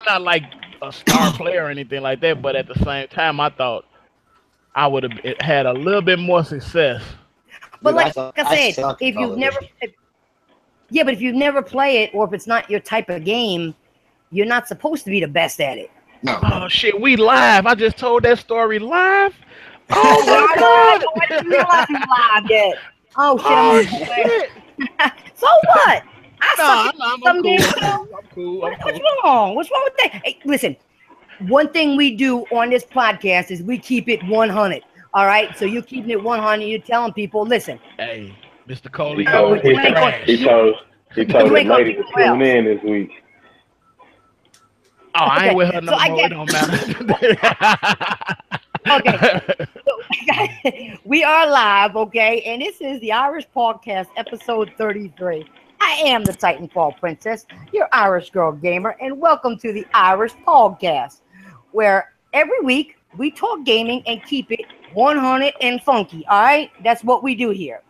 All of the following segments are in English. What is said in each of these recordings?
not like a star player or anything like that, but at the same time, I thought I would have had a little bit more success. But Dude, like I said, suck if at Call you've of never, Duty. yeah, but if you've never played it, or if it's not your type of game, you're not supposed to be the best at it. No, Oh shit, we live. I just told that story live. Oh, Oh we my are live. god. Oh, I didn't realize we live yet. Oh shit, I'm Oh on the way. shit. So what? I suck Nah, at I'm some cool. games I'm too. cool. I'm cool. I'm What's cool. wrong? What's wrong with that? Hey, listen. One thing we do on this podcast is we keep it 100. All right, so you're keeping it 100. You're telling people, listen, Hey, Mr. He Coleon, told but you we ain't gonna he trash. told he told you his ain't gonna lady be to nowhere tune else. in this week. Oh, I ain't Okay, with her so no I more. It get don't matter. okay. So we are live, okay, and this is the Irish Podcast, episode 33. I am the Titanfall Princess, your Irish girl gamer, and welcome to the Irish Podcast, where every week we talk gaming and keep it 100 and funky. All right, that's what we do here.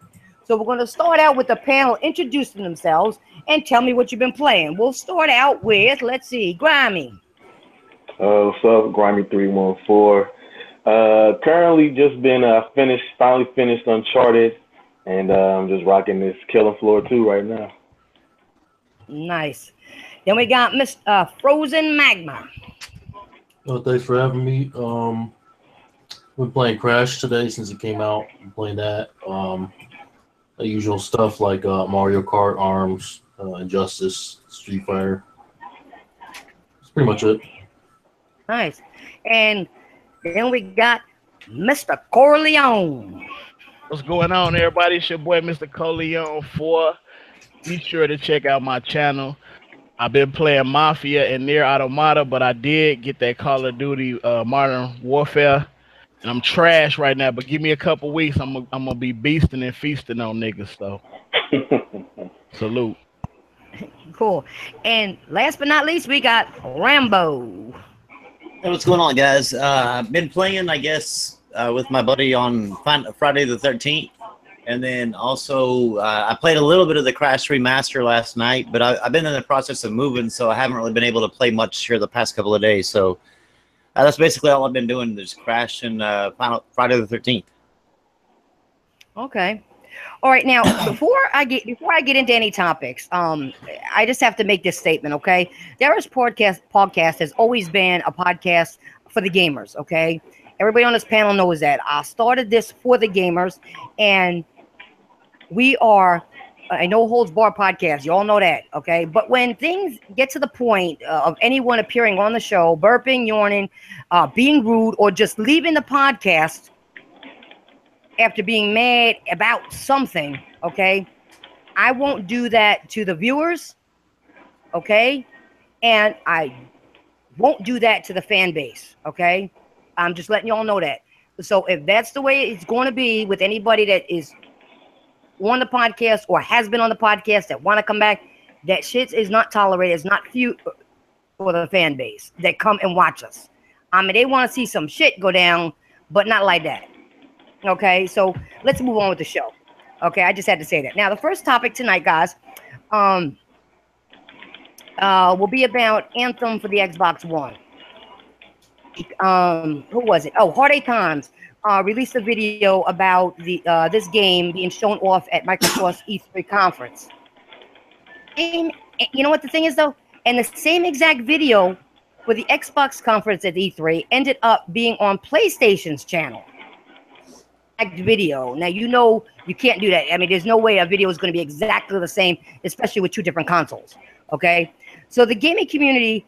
So we're going to start out with the panel introducing themselves and tell me what you've been playing. We'll start out with, let's see, Grimy. What's up, Grimy314? Currently just been finally finished Uncharted, and I'm just rocking this Killing Floor 2 right now. Nice. Then we got Miss Frozen Magma. Oh, thanks for having me. Been playing Crash today since it came out. I'm playing that. The usual stuff like Mario Kart, ARMS, Injustice, Street Fighter. That's pretty much it. Nice. And then we got Mr. Corleone. What's going on, everybody? It's your boy, Mr. Coleon 4. Be sure to check out my channel. I've been playing Mafia and Near Automata, but I did get that Call of Duty Modern Warfare. And I'm trash right now, but give me a couple weeks. I'm gonna be beasting and feasting on niggas. So salute. Cool. And last but not least, we got Rambo. Hey, what's going on, guys? I've been playing, I guess, with my buddy on Friday the 13th. And then also, I played a little bit of the Crash Remaster last night, but I've been in the process of moving, so I haven't really been able to play much here the past couple of days. So that's basically all I've been doing, is Crash and Friday the 13th. Okay. All right. Now, before I get into any topics, I just have to make this statement. Okay, Dara's podcast has always been a podcast for the gamers. Okay, everybody on this panel knows that. I started this for the gamers, and we are a no holds bar podcast. You all know that. Okay, but when things get to the point of anyone appearing on the show, burping, yawning, being rude, or just leaving the podcast after being mad about something, okay, I won't do that to the viewers, okay, and I won't do that to the fan base, okay. I'm just letting y'all know that. So if that's the way it's going to be with anybody that is on the podcast or has been on the podcast that want to come back, that shit is not tolerated. It's not few for the fan base that come and watch us. I mean, they want to see some shit go down, but not like that. Okay, so let's move on with the show. Okay, I just had to say that. Now, the first topic tonight, guys, will be about Anthem for the Xbox One. Who was it? Oh, Hard Times released a video about the this game being shown off at Microsoft's E3 conference. And you know what the thing is, though? And the same exact video for the Xbox conference at E3 ended up being on PlayStation's channel. Video. Now, you know you can't do that. I mean, there's no way a video is going to be exactly the same, especially with two different consoles. Okay, so the gaming community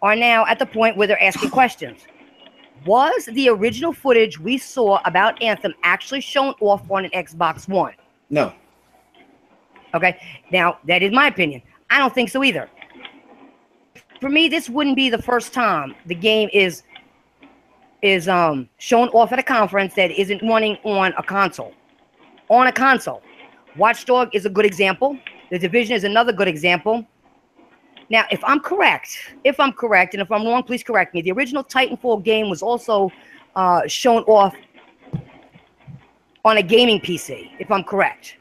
are now at the point where they're asking questions. Was the original footage we saw about Anthem actually shown off on an Xbox One? No. Okay, now that is my opinion. I don't think so either. For me, this wouldn't be the first time the game is shown off at a conference that isn't running on a console. On a console. Watchdog is a good example. The Division is another good example. Now, if I'm correct, and if I'm wrong, please correct me. The original Titanfall game was also shown off on a gaming PC, if I'm correct.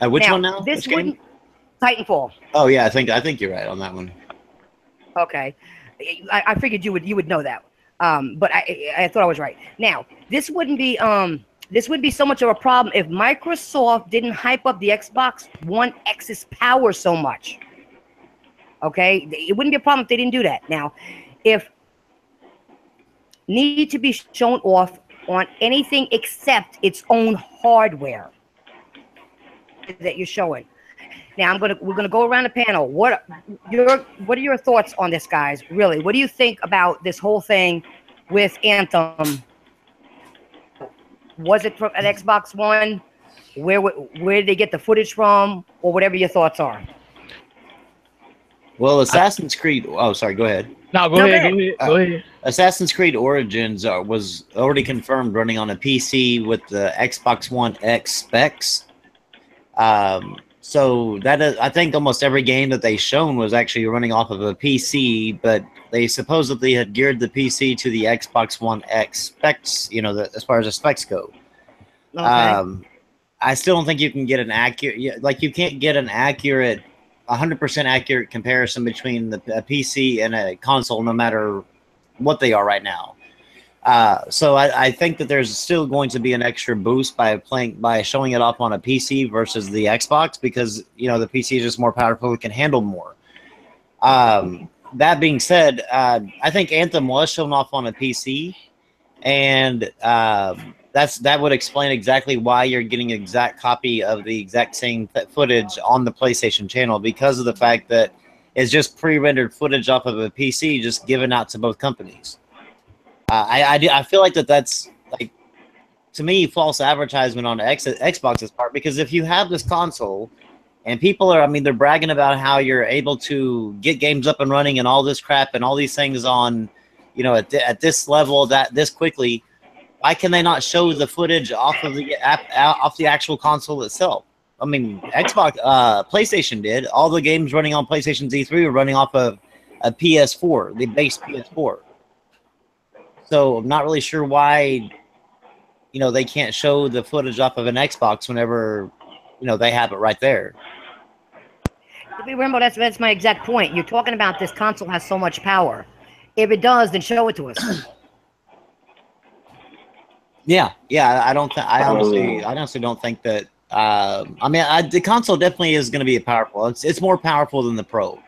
Which one now? This Which game? wouldn't Titanfall. Oh yeah, I think you're right on that one. Okay, I figured you would know that, but I thought I was right. Now this wouldn't be so much of a problem if Microsoft didn't hype up the Xbox One X's power so much. Okay, it wouldn't be a problem if they didn't do that. Now, if need to be shown off on anything except its own hardware that you're showing. Now we're gonna go around the panel. What are your thoughts on this, guys? Really, what do you think about this whole thing with Anthem? Was it from an Xbox One? Where did they get the footage from, or whatever your thoughts are? Well, Assassin's Creed. Oh, sorry. Go ahead. No, go ahead. Assassin's Creed Origins was already confirmed running on a PC with the Xbox One X specs. So that is, I think almost every game that they shown was actually running off of a PC, but they supposedly had geared the PC to the Xbox One X specs. You know, as far as the specs go. Okay. I still don't think you can get an accurate, like you can't get an accurate, 100% accurate comparison between a PC and a console, no matter what they are right now. So I think that there's still going to be an extra boost by showing it off on a PC versus the Xbox, because you know the PC is just more powerful, it can handle more. That being said, I think Anthem was shown off on a PC, and that would explain exactly why you're getting an exact copy of the exact same footage on the PlayStation channel, because of the fact that it's just pre-rendered footage off of a PC, just given out to both companies. I feel like that's, like, to me, false advertisement on Xbox's part, because if you have this console and people are, I mean, they're bragging about how you're able to get games up and running and all this crap and all these things on, you know, at this level, this quickly, why can they not show the footage off of the actual console itself? I mean, PlayStation did. All the games running on PlayStation Z3 were running off of a PS4, the base PS4. So I'm not really sure why, you know, they can't show the footage off of an Xbox whenever, you know, they have it right there. Remember, that's my exact point. You're talking about this console has so much power. If it does, then show it to us. Yeah. I honestly don't think that. I mean, the console definitely is going to be powerful. It's more powerful than the Pro.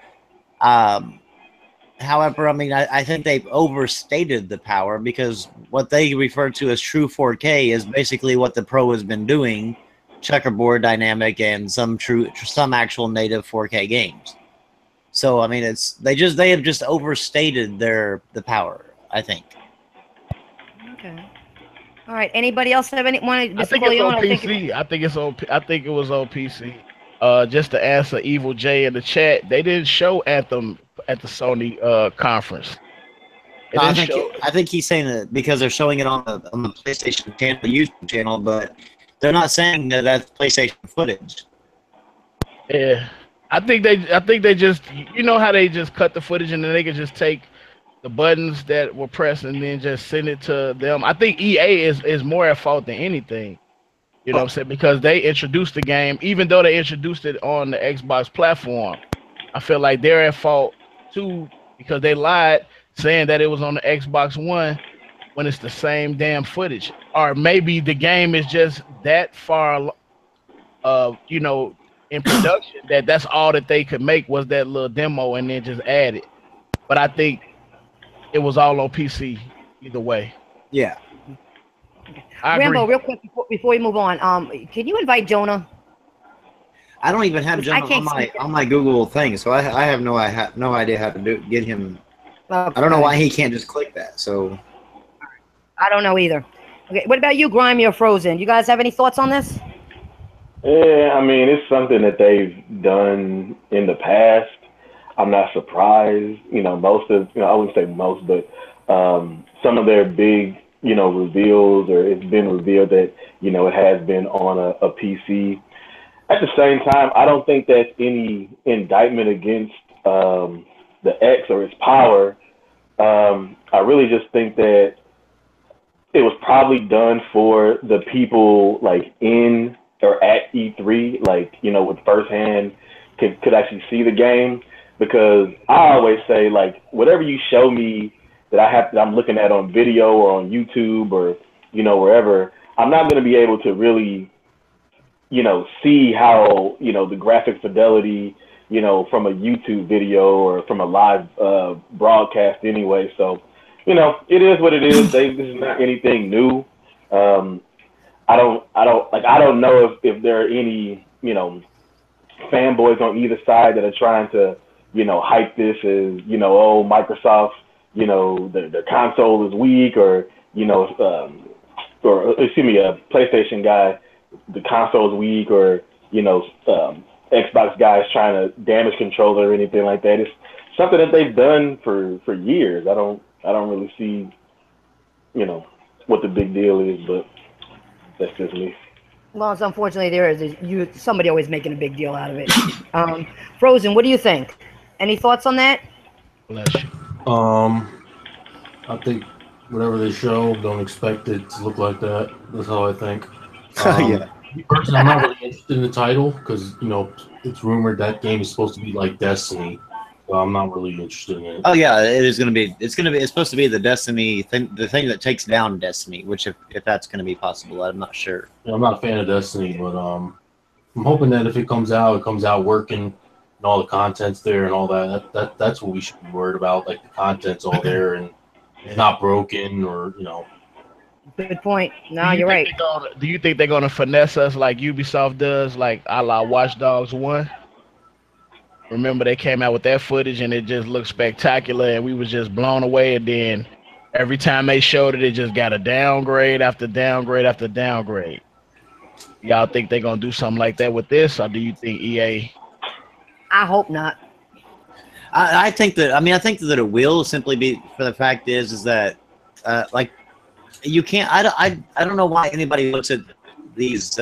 However, I mean, I think they've overstated the power, because what they refer to as true 4K is basically what the Pro has been doing, checkerboard, dynamic, and some actual native 4K games. So I mean, they have just overstated the power, I think. Okay. All right. Anybody else have any? I think it's on PC. I think it was on PC. Just to answer Evil J in the chat, they didn't show Anthem at the Sony conference. No, I think he's saying that because they're showing it on the PlayStation channel, the YouTube channel, but they're not saying that that's PlayStation footage. Yeah, I think they just, you know how they just cut the footage and then they can just take the buttons that were pressed and then just send it to them. I think EA is more at fault than anything. You know what I'm saying? Because they introduced the game, even though they introduced it on the Xbox platform. I feel like they're at fault too, because they lied saying that it was on the Xbox One when it's the same damn footage. Or maybe the game is just that far, you know, in production that's all that they could make was that little demo and then just add it. But I think it was all on PC either way. Yeah. Rambo, real quick before we move on, can you invite Jonah? I don't even have Jonah on my Google thing, so I have no idea how to get him. Okay. I don't know why he can't just click that. So I don't know either. Okay, what about you, Grimy or Frozen? You guys have any thoughts on this? Yeah, I mean, it's something that they've done in the past. I'm not surprised. You know, I wouldn't say most, but some of their big, you know, reveals, or it's been revealed that, you know, it has been on a PC. At the same time, I don't think that's any indictment against the X or its power. I really just think that it was probably done for the people like in or at E3, like, you know, with firsthand could actually see the game. because I always say, like, whatever you show me that I'm looking at on video or on YouTube or, you know, wherever, I'm not going to be able to really, you know, see how, you know, the graphic fidelity, you know, from a YouTube video or from a live broadcast anyway. So, you know, it is what it is. This is not anything new. I don't know if there are any, you know, fanboys on either side that are trying to, you know, hype this as, you know, oh, Microsoft, you know, the console is weak, or, you know, or excuse me, a PlayStation guy, the console is weak, or, you know, Xbox guys trying to damage controller or anything like that. It's something that they've done for years. I don't really see, you know, what the big deal is, but that's just me. Well, it's unfortunately there is somebody always making a big deal out of it. Frozen, what do you think? Any thoughts on that? Bless you. I think whatever they show, don't expect it to look like that. That's how I think. Yeah. Personally, I'm not really interested in the title because, you know, it's rumored that game is supposed to be like Destiny. So I'm not really interested in it. Oh yeah, it is going to be. It's supposed to be the Destiny thing, the thing that takes down Destiny. Which, if that's going to be possible, I'm not sure. Yeah, I'm not a fan of Destiny, but I'm hoping that if it comes out working, and all the content's there and all that. That's what we should be worried about. Like the content's all there and it's not broken, or, you know. Good point. No, you're right. Do you think they're gonna finesse us like Ubisoft does, like a la Watch Dogs 1? Remember they came out with that footage and it just looked spectacular and we was just blown away, and then every time they showed it, it just got a downgrade after downgrade after downgrade. Y'all think they're gonna do something like that with this, or do you think EA? I hope not. I think that it will, simply be for the fact is that like, you can't. I don't know why anybody looks at these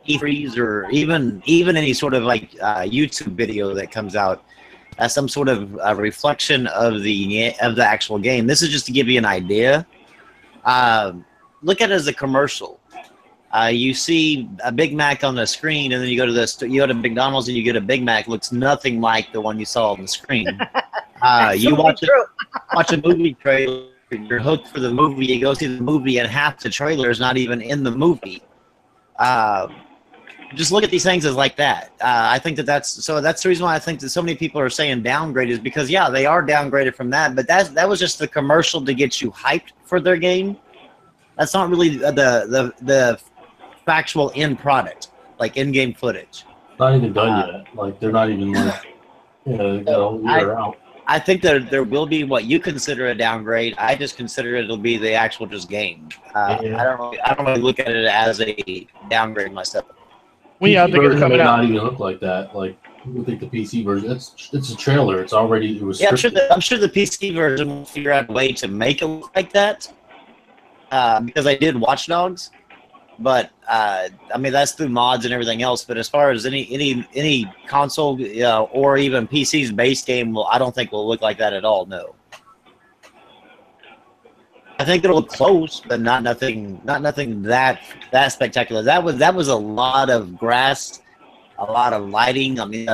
E3s or even any sort of like YouTube video that comes out as some sort of reflection of the actual game. This is just to give you an idea. Look at it as a commercial. You see a Big Mac on the screen, and then you go to McDonald's and you get a Big Mac. Looks nothing like the one you saw on the screen. You watch a movie trailer. You're hooked for the movie. You go see the movie, and half the trailer is not even in the movie. Just look at these things as like that. I think that's the reason why I think that so many people are saying downgrade, is because, yeah, they are downgraded from that, but that was just the commercial to get you hyped for their game. That's not really the factual end product, like in-game footage. Not even done yet. Like, they're not even like, you know, they got a whole year out. I think there will be what you consider a downgrade. I just consider it'll be the actual just game. Yeah. I don't really look at it as a downgrade myself. When y'all think it's coming may out? not even look like that. Like, people think the PC version. It's a trailer. It was. Yeah, I'm sure the PC version will figure out a way to make it look like that. Because I did Watch Dogs, but I mean, that's through mods and everything else. But as far as any console or even PC's base game, I don't think will look like that at all. No. I think it'll look close, but not nothing that spectacular. That was a lot of grass, a lot of lighting. I mean,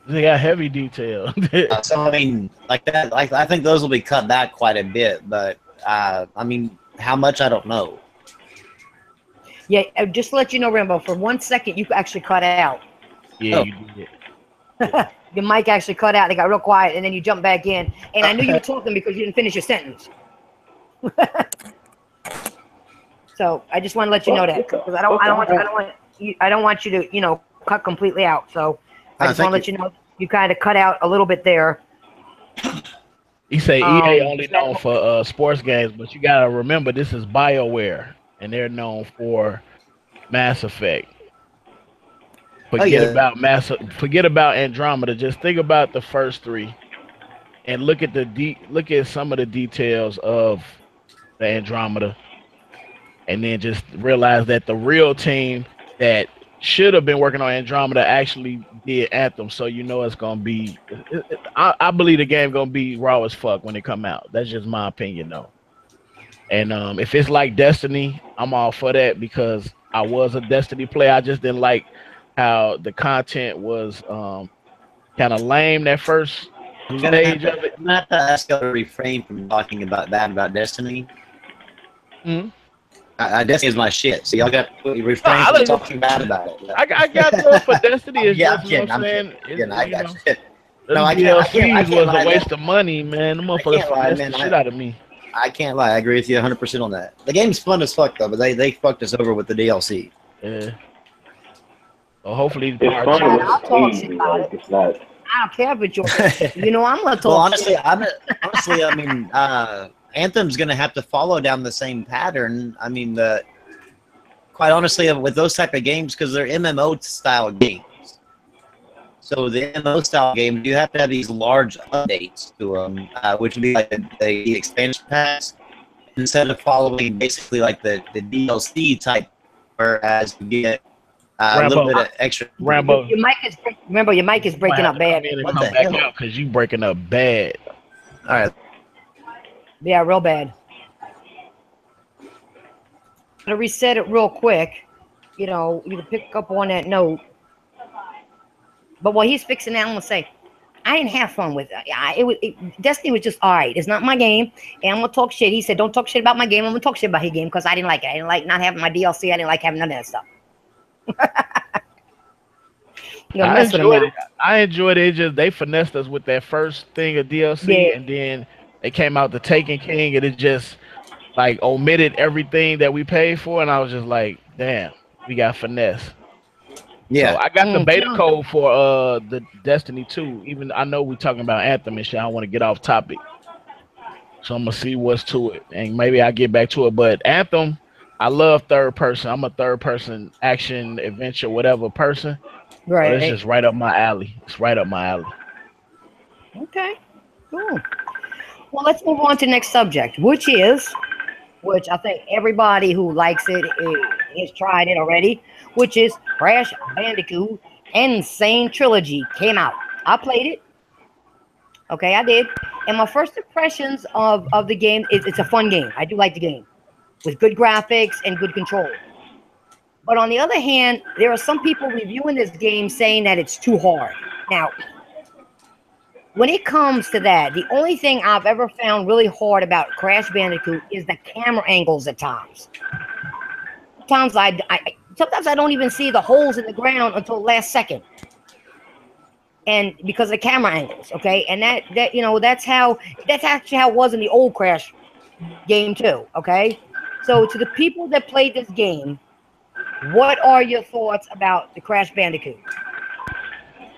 they got heavy detail. so I mean, like that. Like, I think those will be cut back quite a bit, but I mean, how much I don't know. Yeah, just to let you know, Rambo, for 1 second you actually cut out. Yeah, you did. Your mic actually cut out. It got real quiet, and then you jumped back in. And I knew you were talking because you didn't finish your sentence. So I just want to let you know that, because I don't want you to cut completely out. So I just want to let you know you kind of cut out a little bit there. You say EA only known for sports games, but you gotta remember this is BioWare, and they're known for Mass Effect. Forget about Andromeda. Just think about the first three, and look at some of the details of the Andromeda, and then just realize that the real team that should have been working on Andromeda actually did Anthem. So it's gonna be. I believe the game gonna be raw as fuck when it come out. That's just my opinion, though. And if it's like Destiny, I'm all for that because I was a Destiny player. I just didn't like how the content was kind of lame that first stage of it. I'm gonna have to ask you to refrain from talking about that about Destiny. Mhm. Destiny is my shit, so y'all got to No, refrain from talking bad about it. I got love for Destiny. It's Yeah, just, you know what I'm saying? I got you. Them No, I DLCs can't was a lie, waste of money, man. The I motherfuckers can't lie, finessed man. the shit out of me. I can't lie. I agree with you 100% on that. The game's fun as fuck though, but they fucked us over with the DLC. Yeah. So hopefully, It's part fun two. when I'll it's talk shit easy. about Like it. it's not. I don't care if it's your. You know, I'm gonna talk. Well, honestly, shit. honestly, I mean, Anthem's gonna have to follow down the same pattern. I mean, quite honestly, with those type of games, because they're MMO style games. So the MMO style games, you have to have these large updates to them, which would be like the expansion packs, instead of following basically like the DLC type, whereas you get a little Rambo. bit of extra. Rambo. Your mic is. Remember, your mic is breaking up bad. What Come the back hell? out because you breaking up bad. All right. Yeah, real bad. To reset it real quick, you know, you can pick up on that note. But while he's fixing that, I'm gonna say, I didn't have fun with it. Destiny was just all right. It's not my game, and I'm gonna talk shit. He said, "Don't talk shit about my game." I'm gonna talk shit about his game because I didn't like it. I didn't like not having my DLC. I didn't like having none of that stuff. You know, I mess with him enjoyed now. it. I enjoyed it. Just they finessed us with that first thing of DLC, Yeah. and then they came out the Taken King, and it just like omitted everything that we paid for, and I was just like, damn, we got finesse. So Yeah. I got the beta Mhm. code for the Destiny 2. Even I know we're talking about Anthem and shit. I want to get off topic. So I'm gonna see what's to it. And maybe I'll get back to it. But Anthem, I love third person. I'm a third person action, adventure, whatever person. So it's Right. just right up my alley. It's right up my alley. Okay. Cool. Well, let's move on to the next subject, which I think everybody who likes it has tried it already, which is Crash Bandicoot Insane Trilogy came out. I played it. Okay, I did. And my first impressions of the game is it's a fun game. I do like the game with good graphics and good control. But on the other hand, there are some people reviewing this game saying that it's too hard. Now, when it comes to that, the only thing I've ever found really hard about Crash Bandicoot is the camera angles at times. Sometimes I don't even see the holes in the ground until the last second. And because of the camera angles, okay? And that you know, that's actually how it was in the old Crash game too, okay? So to the people that played this game, what are your thoughts about the Crash Bandicoot?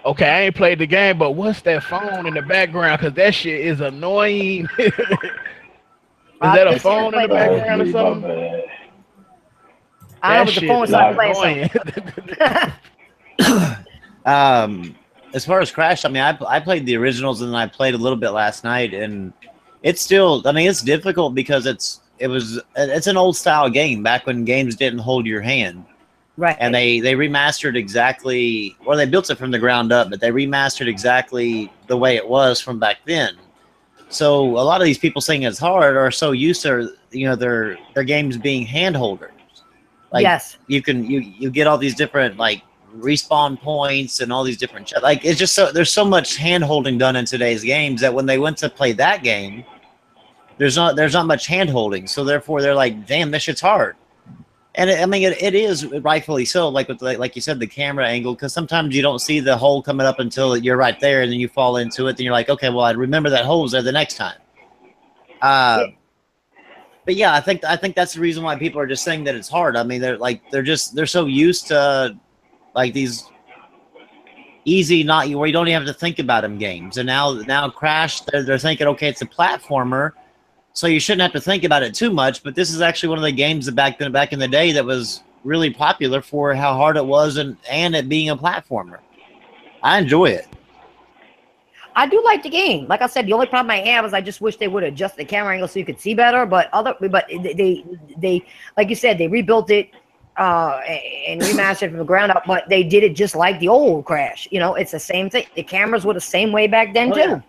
Okay, I ain't played the game, but what's that phone in the background? Cause that shit is annoying. Is that a phone in the background or My something? bad. I don't know That if the shit phone is started playing something. As far as Crash, I mean, I played the originals and then I played a little bit last night, and it's still, I mean, it's difficult because it's an old style game back when games didn't hold your hand. Right. And they remastered exactly, or they built it from the ground up, but they remastered exactly the way it was from back then. So a lot of these people saying it's hard are so used to, you know, their games being hand holders. Like, yes. you get all these different like respawn points and all these different like, it's just so there's so much hand holding done in today's games that when they went to play that game, there's not much hand holding. So therefore they're like, damn, this shit's hard. And I mean, it is rightfully so, like with like you said, the camera angle, because sometimes you don't see the hole coming up until you're right there, and then you fall into it. Then you're like, okay, well, I remember that hole was there the next time. But yeah, I think that's the reason why people are just saying that it's hard. I mean, they're so used to like these easy, not where you don't even have to think about them games, and now Crash, they're thinking, okay, it's a platformer. So you shouldn't have to think about it too much, but this is actually one of the games that back in the day that was really popular for how hard it was and it being a platformer. I enjoy it. I do like the game. Like I said, the only problem I have is I just wish they would adjust the camera angle so you could see better. But they like you said, they rebuilt it and remastered it from the ground up. But they did it just like the old Crash. You know, it's the same thing. The cameras were the same way back then too. Yeah.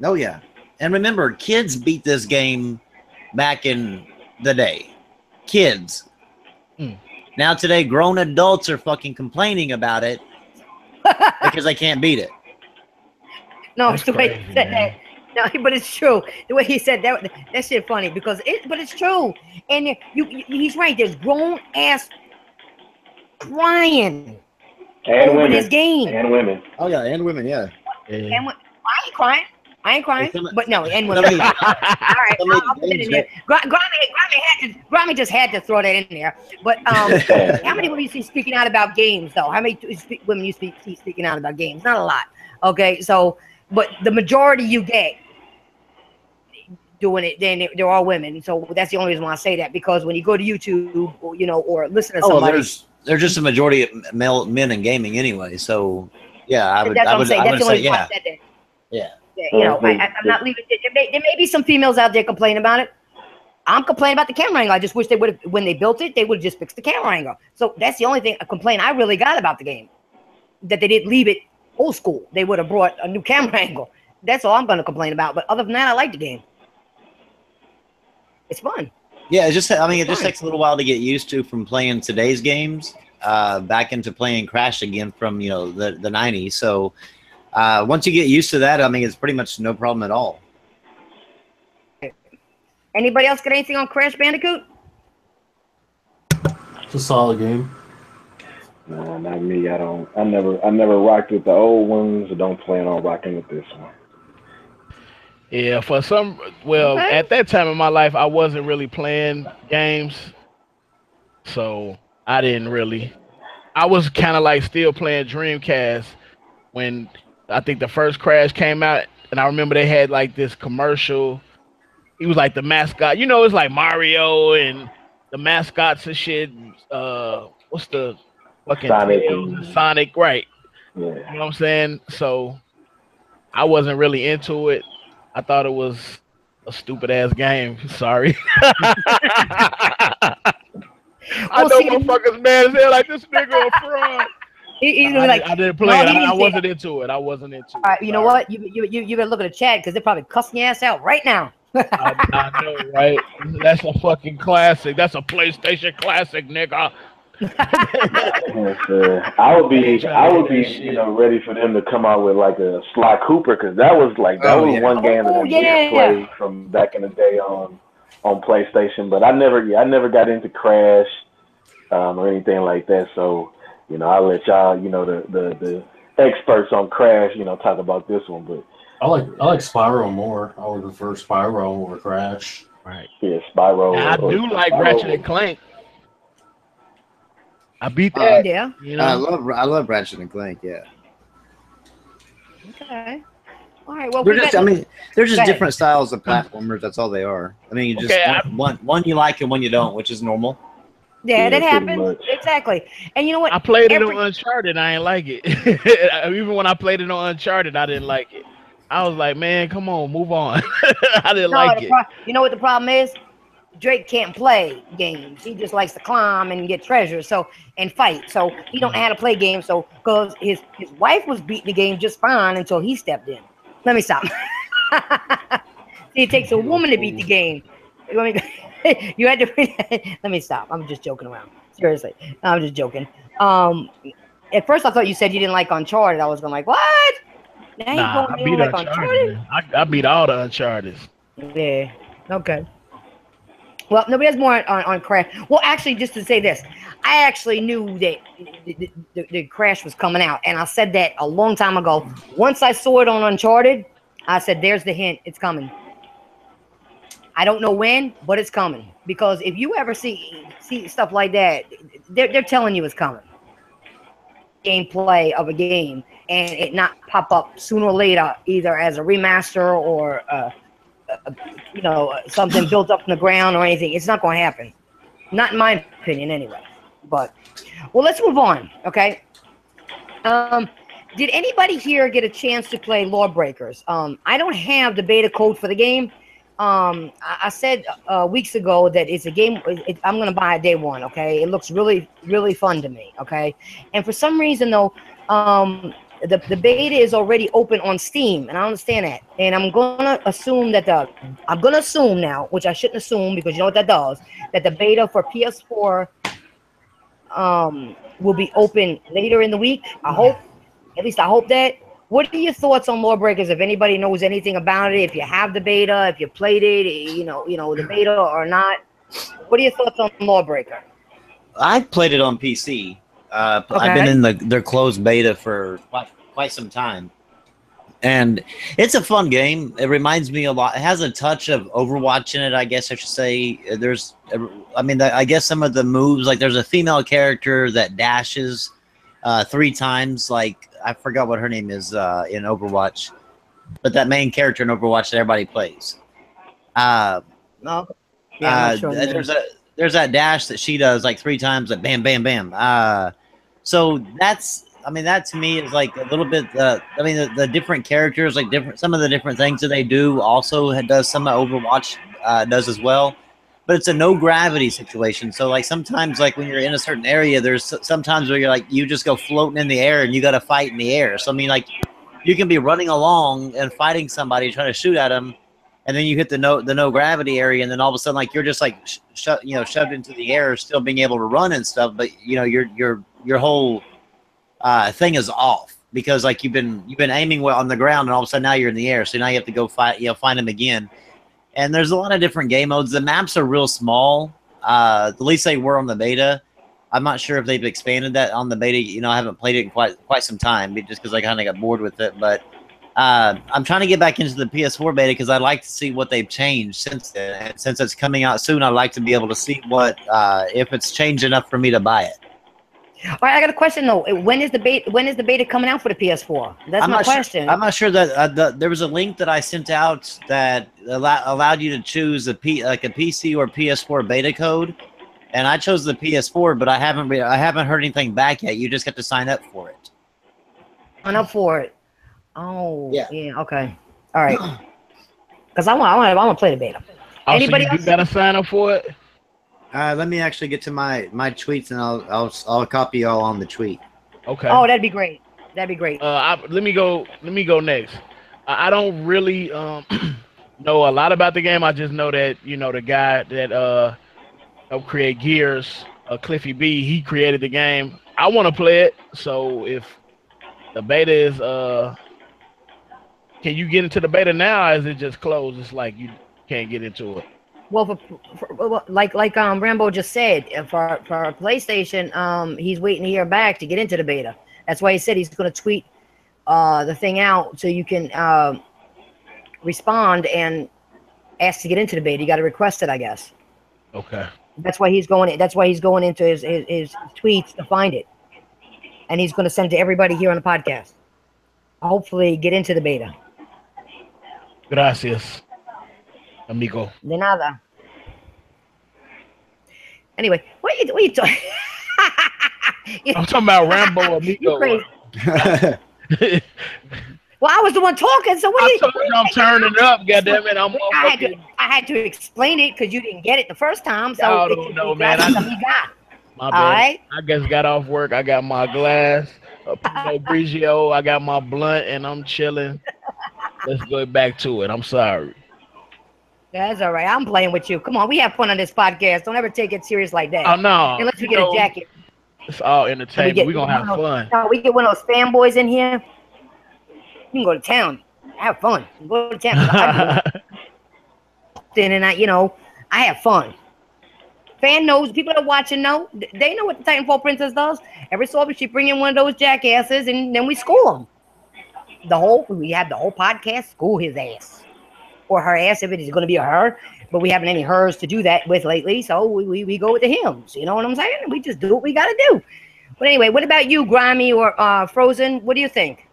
Oh yeah. And remember, kids beat this game back in the day. Kids. Now today, grown adults are fucking complaining about it because I can't beat it. No, That's it's the way crazy, he said man. that. No, but it's true. The way he said that shit funny because but it's true. And he's right. There's grown ass crying And over women. this game. And women. Oh yeah, and women, yeah. And I ain't crying. I ain't crying. Some- But no, and some women. of All these- right, some of I'll these put it in games there. Grammy just had to throw that in there. But how many women you see speaking out about games, though? How many women you see speaking out about games? Not a lot. Okay, so, but the majority you get doing it, then they're all women. So that's the only reason why I say that, because when you go to YouTube, or, or listen to somebody. there's just a majority of men in gaming anyway. So yeah, I would That's what I'm saying. That's the only say reason why yeah. I said that. Yeah. I'm not leaving. There may be some females out there complaining about it. I'm complaining about the camera angle. I just wish they would have, when they built it, they would have just fixed the camera angle. So that's the only a complaint I really got about the game. That they didn't leave it old school. They would have brought a new camera angle. That's all I'm going to complain about. But other than that, I like the game. It's fun. Yeah, it just takes a little while to get used to from playing today's games back into playing Crash again from the 90s. So once you get used to that, I mean, it's pretty much no problem at all. Anybody else got anything on Crash Bandicoot? It's a solid game. No, not me. I never rocked with the old ones. I don't plan on rocking with this one. Yeah, at that time in my life, I wasn't really playing games, so I didn't really. I was kind of like still playing Dreamcast when I think the first Crash came out, and I remember they had like this commercial. He was like the mascot. It's like Mario and the mascots and shit. What's the fucking Sonic, right? Yeah. You know what I'm saying? So I wasn't really into it. I thought it was a stupid ass game. Sorry. I know motherfuckers mad as hell like this nigga a fraud. I didn't play it. I wasn't into it. All right, you know what? You better look at the chat because they're probably cussing your ass out right now. I know, right? That's a fucking classic. That's a PlayStation classic, nigga. I would be ready for them to come out with like a Sly Cooper, because that was one game that I did play from back in the day on PlayStation. But I never got into Crash or anything like that. So I'll let y'all the experts on Crash talk about this one. But I like Spyro more. I would prefer Spyro over Crash. Right. Yeah, Spyro. Now, I do like Ratchet and Clank. I beat that. Yeah. I love Ratchet and Clank. Yeah. Okay. All right. Well, they're just different styles of platformers. That's all they are. I mean, you just one you like and one you don't, which is normal. Yeah, that happens. Exactly. And you know what? I played it on Uncharted. I ain't like it. Even when I played it on Uncharted, I didn't like it. I was like, man, come on, move on. I didn't like it. You know what the problem is? Drake can't play games. He just likes to climb and get treasure, and fight. So he don't know how to play games. So because his wife was beating the game just fine until he stepped in. Let me stop. See, it takes a woman to beat the game. You had to. Let me stop. I'm just joking around. Seriously, I'm just joking. At first I thought you said you didn't like Uncharted. I was going like, what? Nah, I beat Uncharted. I beat all the Uncharted. Yeah. Okay. Well, nobody has more on Crash. Well, actually, just to say this, I actually knew that the Crash was coming out, and I said that a long time ago. Once I saw it on Uncharted, I said, "There's the hint. It's coming." I don't know when, but it's coming. Because if you ever see stuff like that, they're telling you it's coming. Gameplay of a game, and it not pop up sooner or later, either as a remaster or something built up from the ground or anything. It's not going to happen. Not in my opinion, anyway. But let's move on. Okay. Did anybody here get a chance to play Lawbreakers? I don't have the beta code for the game. I said weeks ago that it's a game I'm going to buy it day one, okay? It looks really, really fun to me, okay? And for some reason, though, the beta is already open on Steam, and I understand that. And I'm gonna assume now, which I shouldn't assume because you know what that does, that the beta for PS4 will be open later in the week. I hope. At least I hope that. What are your thoughts on Lawbreakers? If anybody knows anything about it, if you have the beta, if you played it, you know the beta or not. What are your thoughts on Lawbreaker? I've played it on PC. I've been in their closed beta for quite some time, and it's a fun game. It reminds me a lot. It has a touch of Overwatch in it, I guess I should say. I guess some of the moves, like there's a female character that dashes 3 times. Like I forgot what her name is in Overwatch, but that main character in Overwatch that everybody plays. No. Yeah, I'm not sure there's that dash that she does like 3 times, like bam, bam, bam. So that to me is like a little bit. The different characters, like some of the different things that they do, also does some of Overwatch does as well. But it's a no gravity situation. So like sometimes, like when you're in a certain area, there's sometimes where you're like you just go floating in the air and you got to fight in the air. So I mean, like you can be running along and fighting somebody, trying to shoot at them. And then you hit the no gravity area, and then all of a sudden, like you're just like shoved into the air, still being able to run and stuff. But your whole thing is off because like you've been aiming well on the ground, and all of a sudden now you're in the air. So now you have to go find them again. And there's a lot of different game modes. The maps are real small. At least they were on the beta. I'm not sure if they've expanded that on the beta. I haven't played it in quite some time, just because I kind of got bored with it. But I'm trying to get back into the PS4 beta because I'd like to see what they've changed since then. And since it's coming out soon, I'd like to be able to see what if it's changed enough for me to buy it. All right, I got a question though. When is the beta coming out for the PS4? That's my question. I'm not sure that there was a link that I sent out that allowed you to choose a PC or PS4 beta code, and I chose the PS4, but I haven't heard anything back yet. You just got to sign up for it. Sign up for it. Oh, yeah, okay. All right. Because I want to play the beta. Anybody else? You got to sign up for it? Let me actually get to my tweets, and I'll copy y'all on the tweet. Okay. Oh, that'd be great. That'd be great. Let me go next. I don't really know a lot about the game. I just know that the guy that helped create Gears, Cliffy B, he created the game. I want to play it. So if the beta is can you get into the beta now, or is it just closed? It's like you can't get into it. Well, like Rambo just said, for PlayStation, he's waiting to hear back to get into the beta. That's why he said he's going to tweet the thing out so you can respond and ask to get into the beta. You got to request it, I guess. Okay. That's why he's going. That's why he's going into his tweets to find it, and he's going to send it to everybody here on the podcast. Hopefully, get into the beta. Gracias, amigo. De nada. Anyway, what are you talking? I'm talking about Rambo, amigo. Well, I was the one talking, so I'm turning up, goddammit. I had to explain it because you didn't get it the first time. So I don't know, man. My bad. Right. I just got off work. I got my glass, Pinot Grigio. I got my blunt, and I'm chilling. Let's go back to it. I'm sorry. That's all right. I'm playing with you. Come on, we have fun on this podcast. Don't ever take it serious like that. Oh no. Unless we get a jacket. It's all entertainment. We're gonna have fun. No, we get one of those fanboys in here. You can go to town. Have fun. Go to town. And I have fun. Fan knows, people that are watching know. They know what the TitanFallPrincess does. Every so often she bring in one of those jackasses, and then we school them. We have the whole podcast, school his ass. Or her ass, if it is going to be a her. But we haven't any hers to do that with lately, so we go with the hims. You know what I'm saying? We just do what we got to do. But anyway, what about you, Grimy or Frozen? What do you think?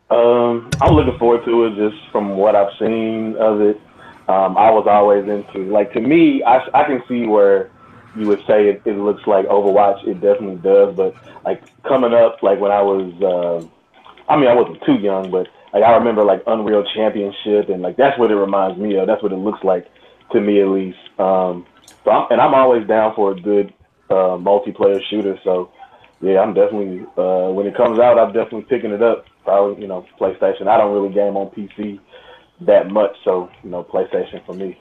I'm looking forward to it just from what I've seen of it. I was always into, like, to me, I can see where you would say it looks like Overwatch. It definitely does. But, like, coming up, like, when I was, I wasn't too young, but, like, I remember, like, Unreal Championship, and, like, that's what it reminds me of. That's what it looks like to me, at least. I'm always down for a good multiplayer shooter. So Yeah, I'm definitely when it comes out, I'm definitely picking it up. Probably, PlayStation. I don't really game on PC that much, so PlayStation for me.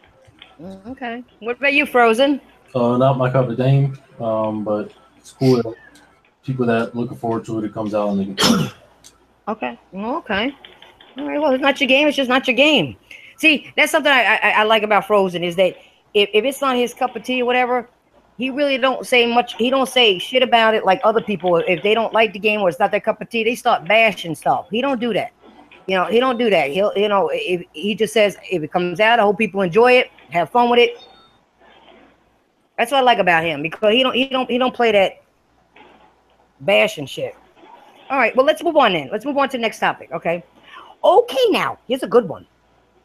Okay. What about you, Frozen? Not my cup of game, but it's cool that people that looking forward to it, it comes out and they can play it. Okay. Okay. All right. Well, it's not your game. It's just not your game. See, that's something I like about Frozen is that if it's not his cup of tea or whatever, he really don't say much. He don't say shit about it like other people. If they don't like the game or it's not their cup of tea, they start bashing stuff. He don't do that. He don't do that. He'll, if he just says if it comes out, I hope people enjoy it, have fun with it. That's what I like about him because he don't play that bashing shit. All right. Well, let's move on then. Let's move on to the next topic. Okay. Okay. Now here's a good one.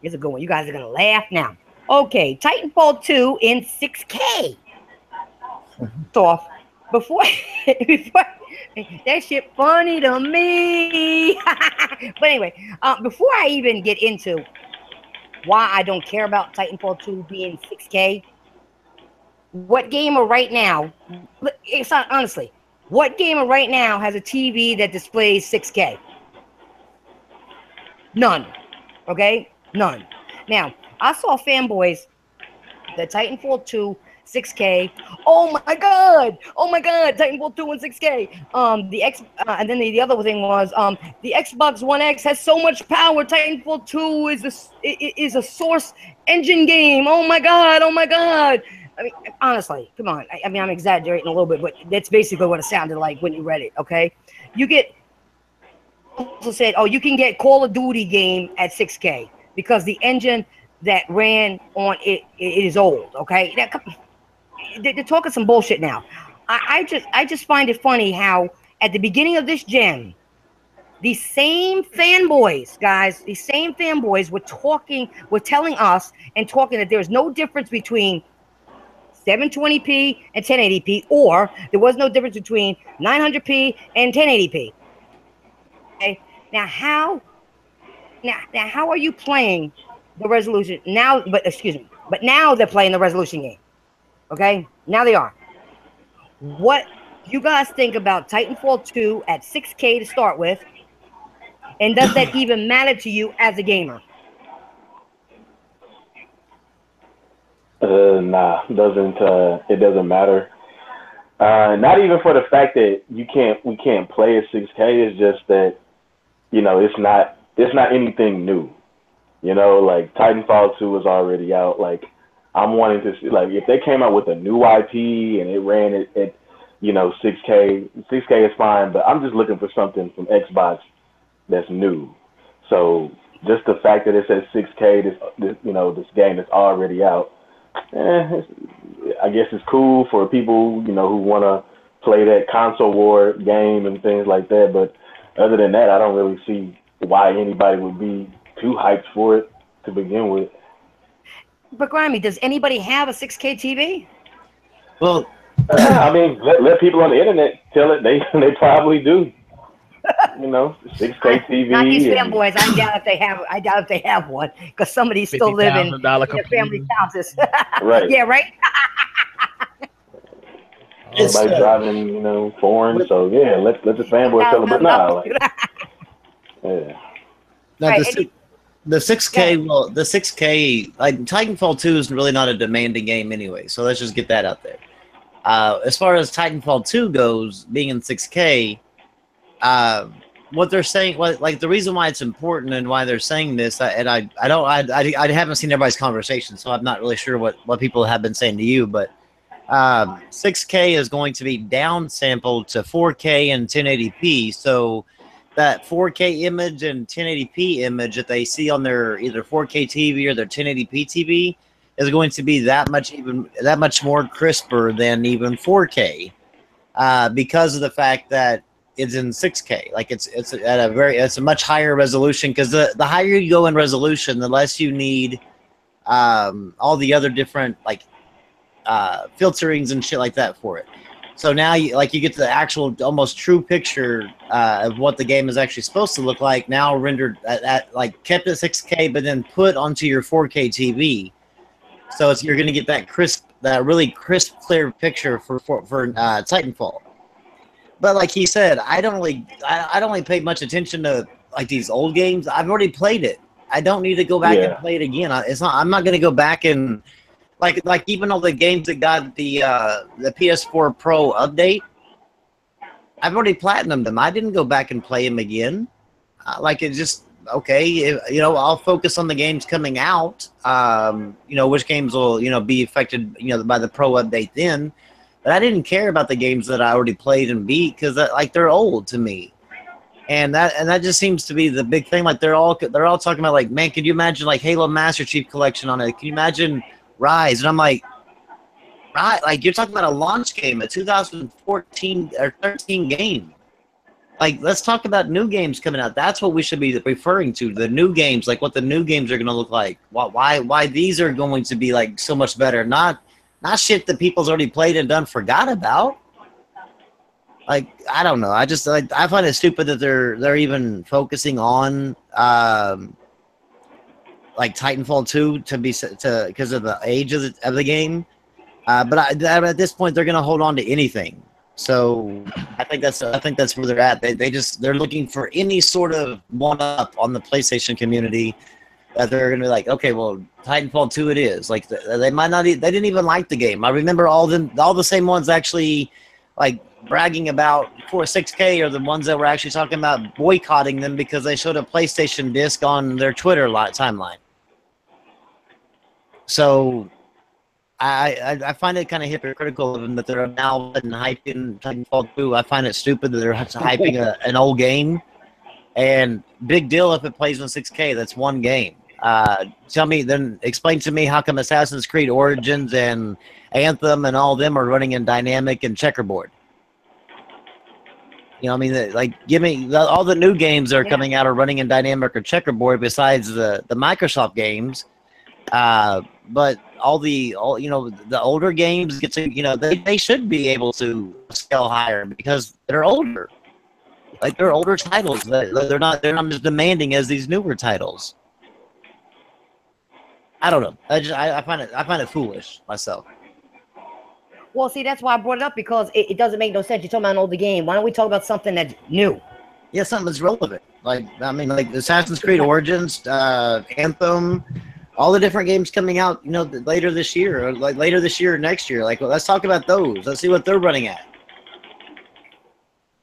Here's a good one. You guys are gonna laugh now. Okay. Titanfall 2 in 6K. Off before that shit funny to me. But anyway, before I even get into why I don't care about Titanfall 2 being 6K, what gamer right now? It's not honestly. What gamer right now has a TV that displays 6K? None. Okay, none. Now I saw fanboys the Titanfall 2 6K. Oh my god! Oh my god! Titanfall 2 and 6K. And then the other thing was the Xbox 1X has so much power. Titanfall 2 is a Source engine game. Oh my god! Oh my god! I mean, honestly, come on. I mean, I'm exaggerating a little bit, but that's basically what it sounded like when you read it. Okay, you get also said, oh, you can get Call of Duty game at 6K because the engine that ran on it is old. Okay, they're talking some bullshit now. I just find it funny how at the beginning of this gen, these same fanboys, guys, these same fanboys were telling us and talking that there's no difference between 720p and 1080p, or there was no difference between 900p and 1080p. Okay, now how are you playing the resolution now? But excuse me, but now they're playing the resolution game. Okay, now they are. What do you guys think about Titanfall 2 at 6K to start with? And does that even matter to you as a gamer? Nah, it doesn't matter. Not even for the fact that we can't play at 6K. It's just that it's not anything new. Like Titanfall 2 is already out. Like I'm wanting to see, like, if they came out with a new IP and it ran at 6K. 6K is fine, but I'm just looking for something from Xbox that's new. So just the fact that it says 6K, this game is already out. I guess it's cool for people who want to play that console war game and things like that. But other than that, I don't really see why anybody would be too hyped for it to begin with. But Grammy, does anybody have a 6K TV? Well, I mean, let people on the internet tell it. They probably do. 6K TV. Not these fanboys. I doubt if they have one because some of these still live in their family houses. Right. Yeah. Right. Everybody driving, foreign. So yeah, let the fanboys tell them. But nah, yeah. Now, Right, the 6K, well, the 6K, like Titanfall 2 is really not a demanding game anyway, so let's just get that out there. As far as Titanfall 2 goes, being in 6K, what they're saying, like the reason why it's important and why they're saying this, I haven't seen everybody's conversation, so I'm not really sure what people have been saying to you, but 6K is going to be downsampled to 4K and 1080p, so that 4K image and 1080p image that they see on their either 4K TV or their 1080p TV is going to be that much more crisper than even 4K, because of the fact that it's in 6K. Like it's a much higher resolution, because the higher you go in resolution, the less you need all the other different filterings and shit like that for it. So now you get the actual almost true picture of what the game is actually supposed to look like, now rendered at kept at 6K, but then put onto your 4K TV. So you're going to get that really crisp, clear picture for Titanfall. But like he said, I don't really pay much attention to like these old games. I've already played it. I don't need to go back and play it again. I'm not going to go back and like even all the games that got the PS4 Pro update. I've already platinumed them. I didn't go back and play them again. Like it just okay. I'll focus on the games coming out. Which games will be affected by the Pro update then. But I didn't care about the games that I already played and beat because they're old to me, and that just seems to be the big thing. Like they're all talking about like, man, could you imagine like Halo Master Chief Collection on it? Can you imagine Rise? And I'm like, right, like you're talking about a launch game, a 2014 or 13 game. Like let's talk about new games coming out. That's what we should be referring to. The new games, like what the new games are going to look like. Why these are going to be like so much better. Not shit that people's already played and done forgot about. Like I don't know. I just I find it stupid that they're even focusing on like Titanfall 2 because of the age of the game. But at this point they're gonna hold on to anything. So I think that's where they're at. They're looking for any sort of one up on the PlayStation community. That they're gonna be like, okay, well, Titanfall 2 it is. Like they might not. They didn't even like the game. I remember all the same ones actually, like bragging about for 6K are the ones that were actually talking about boycotting them because they showed a PlayStation disc on their Twitter timeline. So I find it kind of hypocritical of them that they're now hyping Titanfall 2. I find it stupid that they're hyping an old game. And big deal if it plays on 6K. That's one game. Explain to me how come Assassin's Creed Origins and Anthem and all of them are running in dynamic and checkerboard. Give me all the new games that are coming out are running in dynamic or checkerboard besides the Microsoft games. But all the older games get to they should be able to scale higher because they're older. Like they're older titles. They're not as demanding as these newer titles. I don't know. I find it foolish myself. Well, see, that's why I brought it up because it doesn't make no sense. You're talking about an older game. Why don't we talk about something that's new? Yeah, something that's relevant. Like Assassin's Creed Origins, Anthem, all the different games coming out. Later this year, or like later this year or next year. Like, let's talk about those. Let's see what they're running at.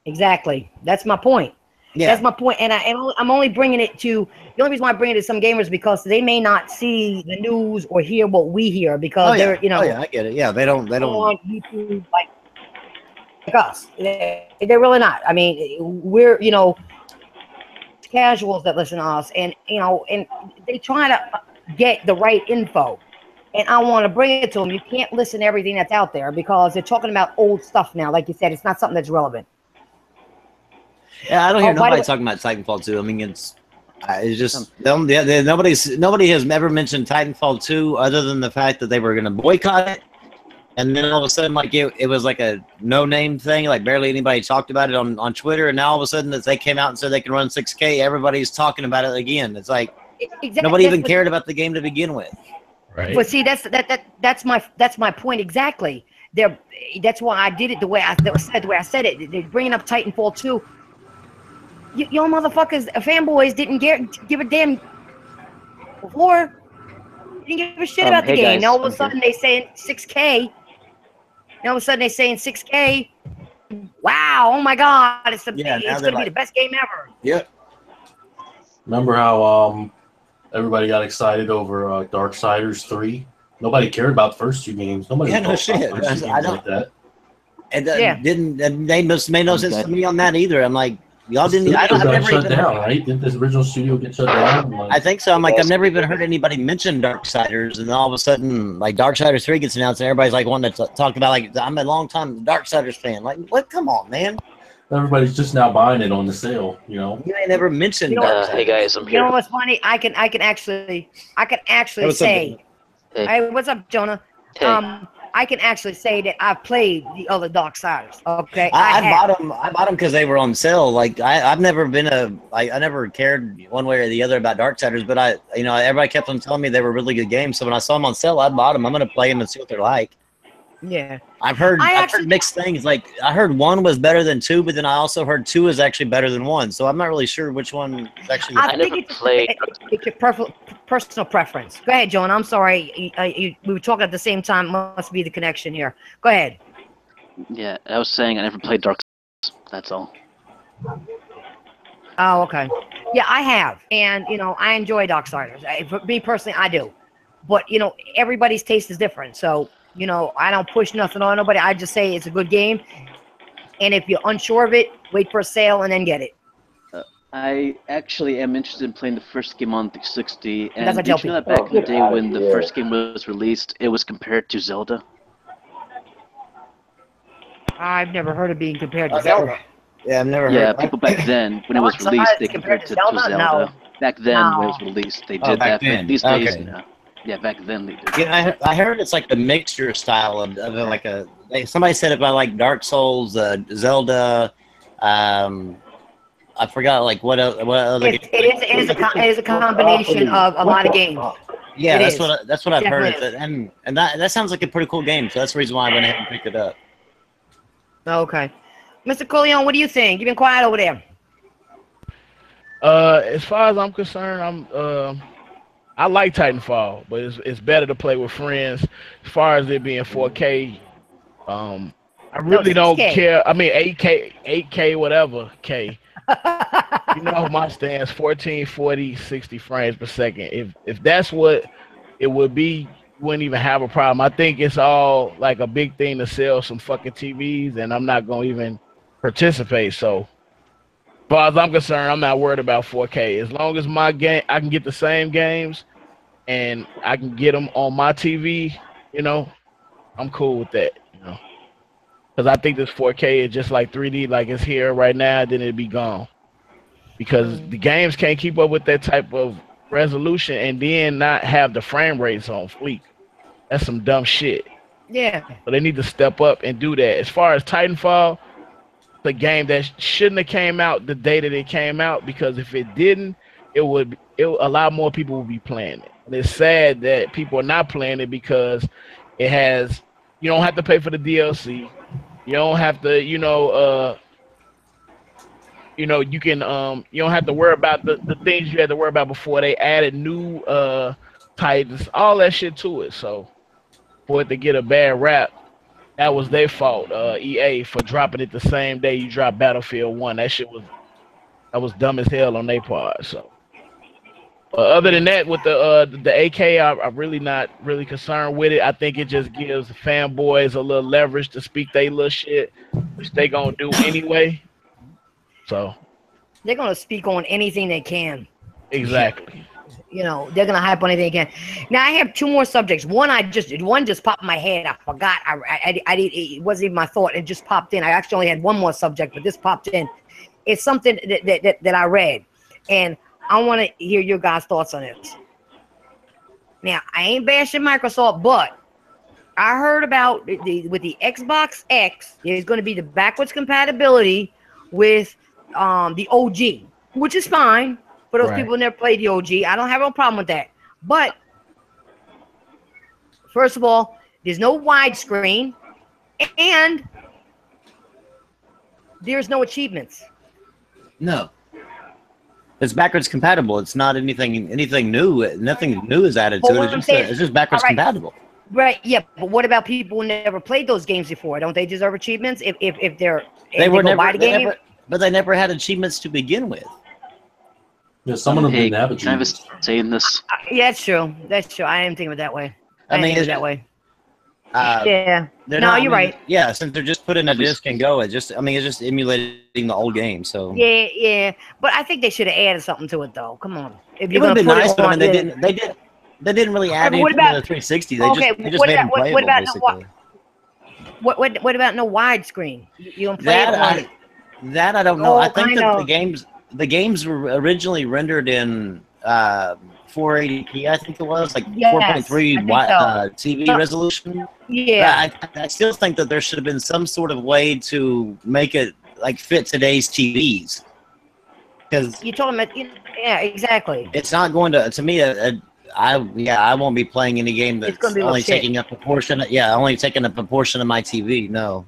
Exactly. That's my point. Yeah. That's my point. And I'm only bringing it to the only reason why I bring it to some gamers because they may not see the news or hear what we hear because they're I get it. Yeah, they don't on YouTube like us. They're really not. I mean, we're casuals that listen to us, and and they try to get the right info. And I want to bring it to them. You can't listen to everything that's out there because they're talking about old stuff now. Like you said, it's not something that's relevant. Yeah, I don't hear nobody talking about Titanfall 2. I mean, it's just nobody has ever mentioned Titanfall 2 other than the fact that they were going to boycott it, and then all of a sudden, like it was like a no-name thing. Like barely anybody talked about it on Twitter, and now all of a sudden, as they came out and said they can run 6K, everybody's talking about it again. It's like nobody even cared about the game to begin with. Right. But see, that's my point exactly. That's why I did it the way I said it. They're bringing up Titanfall 2. Y'all motherfuckers, fanboys didn't give a damn before. Didn't give a shit about the game. Now all of a sudden they saying 6K. Now all of a sudden they saying 6K. Wow! Oh my God! It's gonna be the best game ever. Yep. Remember how everybody got excited over Darksiders 3? Nobody cared about the first two games. Nobody. Yeah, no shit. I don't. Like that. And made no sense to me on that either. I'm like. Y'all didn't. I've never shut down, right? Didn't this original studio get shut down? I think so. I'm like, I've never even heard anybody mention Darksiders, and then all of a sudden, like Darksiders 3 gets announced, and everybody's like wanting to talk about like I'm a long time Darksiders fan. Like, what? Come on, man. Everybody's just now buying it on the sale. You ain't never mentioned. Hey guys, I'm here. You know what's funny? I can actually say. Hey, what's up, Jonah? Hey. I can actually say that I've played the other Darksiders. Okay, I bought them because they were on sale. Like I've never been I never cared one way or the other about Darksiders, but everybody kept on telling me they were really good games. So when I saw them on sale, I bought them. I'm gonna play them and see what they're like. Yeah. I've heard mixed things. Like I heard 1 was better than 2, but then I also heard 2 is actually better than 1. So I'm not really sure which one is actually. I think it's your personal preference. Go ahead, John. I'm sorry. We were talking at the same time. Must be the connection here. Go ahead. Yeah, I was saying I never played Dark Souls. That's all. Oh, okay. Yeah, I have, and I enjoy Darksiders. For me personally, I do. But everybody's taste is different. So I don't push nothing on nobody. I just say it's a good game, and if you're unsure of it, wait for a sale and then get it. I actually am interested in playing the first game on 360, and did you know that back in the day when the first game was released, it was compared to Zelda? I've never heard of being compared to Zelda. Yeah, I've never heard. Yeah, people back then, when it was released, they compared it to Zelda. No. Back then, when it was released, they did that. But these days, yeah, back then they did. Yeah, I heard it's like a mixture style of like a. Somebody said about like Dark Souls, Zelda. I forgot like what other. It is a combination of a lot of games. Yeah, that's what I've heard, and that sounds like a pretty cool game. So that's the reason why I went ahead and picked it up. Okay, Mr. Coleon, what do you think? You've been quiet over there. As far as I'm concerned, I like Titanfall, but it's better to play with friends. As far as it being 4K, I really don't care. I mean, 8K, whatever K. My stance 14, 40, 60 frames per second. If that's what it would be, you wouldn't even have a problem. I think it's all like a big thing to sell some fucking TVs, and I'm not gonna even participate. So, as far as I'm concerned, I'm not worried about 4K. As long as my game, I can get the same games, and I can get them on my TV. I'm cool with that. Because I think this 4K is just like 3D, like it's here right now, then it'd be gone. Because the games can't keep up with that type of resolution and then not have the frame rates on fleek. That's some dumb shit. Yeah. So they need to step up and do that. As far as Titanfall, the game that shouldn't have came out the day that it came out, because if it didn't, a lot more people would be playing it. And it's sad that people are not playing it because it has, you don't have to pay for the DLC. You don't have to, you can, you don't have to worry about the things you had to worry about before. They added new Titans, all that shit to it. So for it to get a bad rap, that was their fault. EA for dropping it the same day you dropped Battlefield 1. That shit was dumb as hell on their part. So other than that, with the AK, I'm really not really concerned with it. I think it just gives fanboys a little leverage to speak their little shit, which they gonna do anyway. So they're gonna speak on anything they can. Exactly. They're gonna hype on anything they can. Now I have two more subjects. One just popped in my head. I forgot. It wasn't even my thought. It just popped in. I actually only had one more subject, but this popped in. It's something that I read, and I want to hear your guys' thoughts on this. Now, I ain't bashing Microsoft, but I heard about with the Xbox X, there's going to be the backwards compatibility with the OG, which is fine for those people who never played the OG. I don't have no problem with that. But first of all, there's no widescreen, and there's no achievements. No. It's backwards compatible. It's not anything new. Nothing new is added to it. It's just backwards compatible. Right. Yeah. But what about people who never played those games before? Don't they deserve achievements if they but they never had achievements to begin with. Yeah, some of them didn't have achievements. Can I have a say in this? Yeah, that's true. That's true. I am thinking of it that way. It's that way. Yeah. You're right. Yeah, since they're just putting a disc and go, it's just emulating the old game. So yeah. But I think they should have added something to it, though. Come on. If it would have been nice, but they didn't. They didn't really add anything to the 360. They just made them playable, basically. What about no widescreen? You don't play it? That I don't know. I think that the games were originally rendered in 480p. I think it was like 4.3 TV resolution. Yeah. I still think that there should have been some sort of way to make it like fit today's TVs. Because you told them, yeah, exactly. It's not going to me. I won't be playing any game that's only taking up a portion. Only taking up a portion of my TV. No.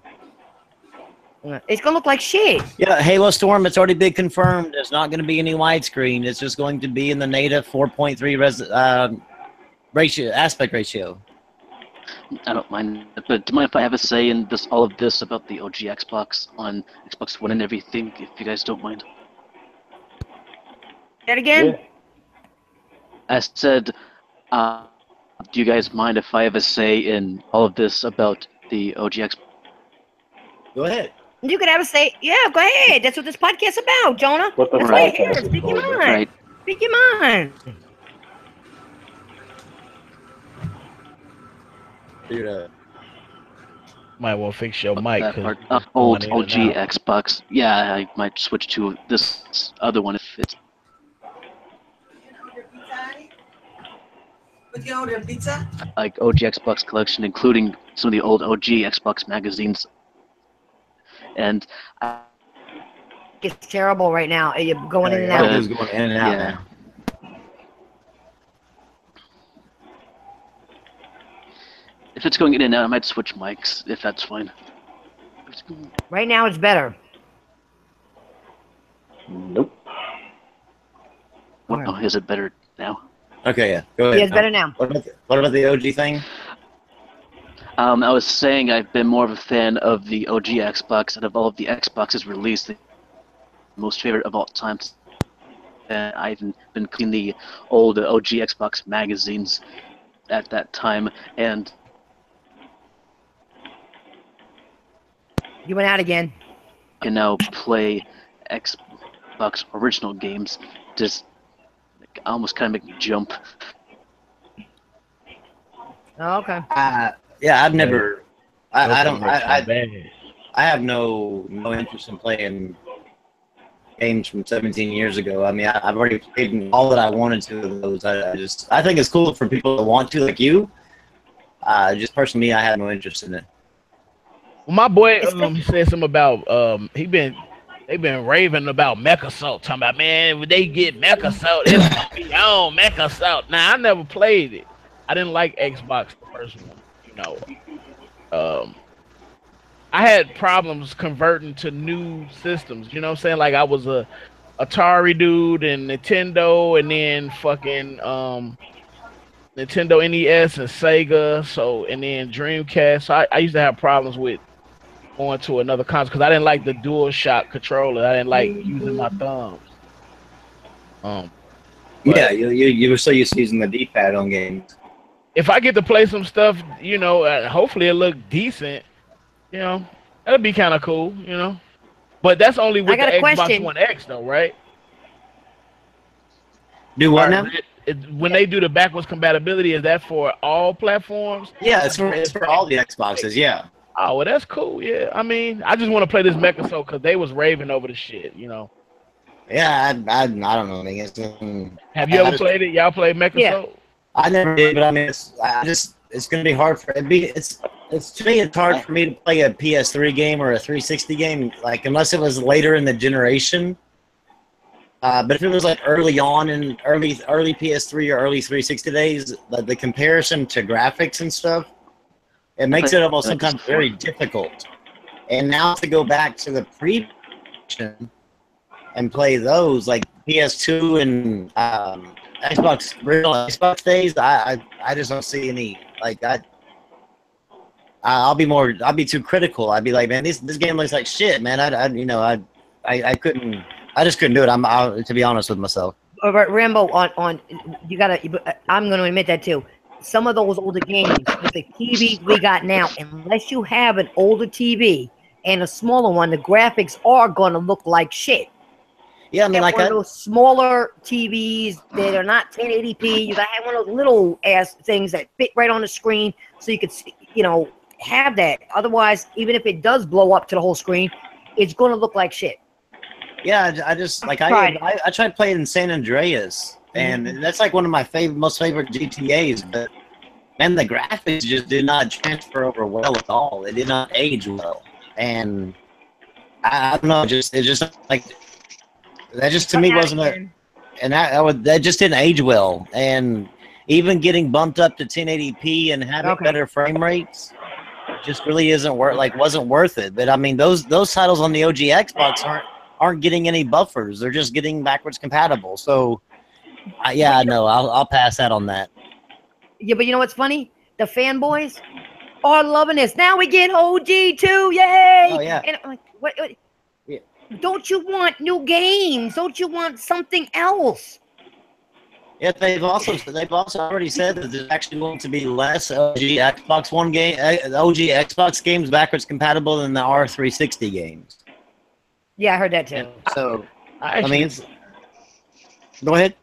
It's gonna look like shit. Yeah, Halo Storm. It's already been confirmed. There's not going to be any widescreen. It's just going to be in the native 4.3 aspect ratio. I don't mind, but do you mind if I have a say in all of this about the OG Xbox on Xbox One and everything? If you guys don't mind. Say it again. Yeah. I said, do you guys mind if I have a say in all of this about the OG Xbox? Go ahead. You could have a say. Yeah, go ahead. That's what this podcast's about, Jonah. What the That's right. right here. Speak your mind. Right. Speak your mind. Dude, Might want to fix your mic. That 'cause part, it's old going in OG and out. Xbox. Yeah, I might switch to this other one if it's. Would you order pizza? Like OG Xbox collection, including some of the old OG Xbox magazines. And It's terrible right now. You're going in and It out. is going in and out Yeah. now. if it's going in and out, I might switch mics if that's fine. Right now, it's better. Nope. Oh, is it better now? Okay, yeah. Go ahead. Yeah, it's better now. What about the OG thing? I was saying I've been more of a fan of the OG Xbox out of all of the Xboxes released. The most favorite of all time. I've been cleaning the old OG Xbox magazines at that time, and You went out again. can now play Xbox original games. Just almost kind of make me jump. Oh, okay. Yeah, I've never. I don't. I Bad. have no interest in playing games from 17 years ago. I mean, I've already played all that I wanted to of those. I think it's cool for people that want to, like you. Just personally, I have no interest in it. Well, my boy, he said something about they've been raving about Mechasalt, talking about, man, when they get Mechasalt, it's gonna be on Mechasalt. Now I never played it. I didn't like Xbox the first one, you know. I had problems converting to new systems. You know what I'm saying? Like I was a Atari dude and Nintendo, and then fucking Nintendo NES and Sega. So and then Dreamcast. So I used to have problems with going to another console because I didn't like the DualShock controller. I didn't like using my thumbs. Yeah, you were so used to using the D-pad on games. If I get to play some stuff, you know, hopefully it look decent. You know, that'd be kind of cool. You know, but that's only with the Xbox One X though, right? Do what now? When they do the backwards compatibility, is that for all platforms? Yeah, it's for all the Xboxes. Yeah. Oh, well, that's cool. Yeah, I mean, I just want to play this Mechasalt because they was raving over the shit. You know. Yeah, I don't know. I mean, have you ever played it? Y'all played Mechasalt? Yeah. I never did, but I mean, it's gonna be hard for it. It's to me, it's hard for me to play a PS3 game or a 360 game, like unless it was later in the generation. But if it was like early on in early PS3 or early 360 days, the comparison to graphics and stuff, it makes it almost sometimes very difficult. And now to go back to the previous and play those like PS2 and real Xbox days, I just don't see any like I'll be too critical. I'd be like, man, this game looks like shit, man. I couldn't. I just couldn't do it. To be honest with myself. Rambo, you gotta. I'm going to admit that too. Some of those older games with the TVs we got now, unless you have an older TV and a smaller one, the graphics are going to look like shit. Yeah, I mean, like those smaller TVs that are not 1080p. You gotta have one of those little ass things that fit right on the screen, so you could, have that. Otherwise, even if it does blow up to the whole screen, it's gonna look like shit. Yeah, I just like I tried playing in San Andreas, and that's like one of my most favorite GTA's. But man, the graphics just did not transfer over well at all. It did not age well, and I don't know. It just like that. Just to me wasn't that just didn't age well. And even getting bumped up to 1080p and having better frame rates just really wasn't worth it. But I mean, those titles on the OG Xbox aren't getting any buffers. They're just getting backwards compatible. So, yeah, no, I'll pass that on that. Yeah, but you know what's funny? The fanboys are loving this. Now we get OG too, yay! Oh yeah. And I'm like, what? Yeah. Don't you want new games? Don't you want something else? Yeah, they've also already said that there's actually going to be less OG Xbox games backwards compatible than the R360 games. Yeah, I heard that too. And so I mean, go ahead.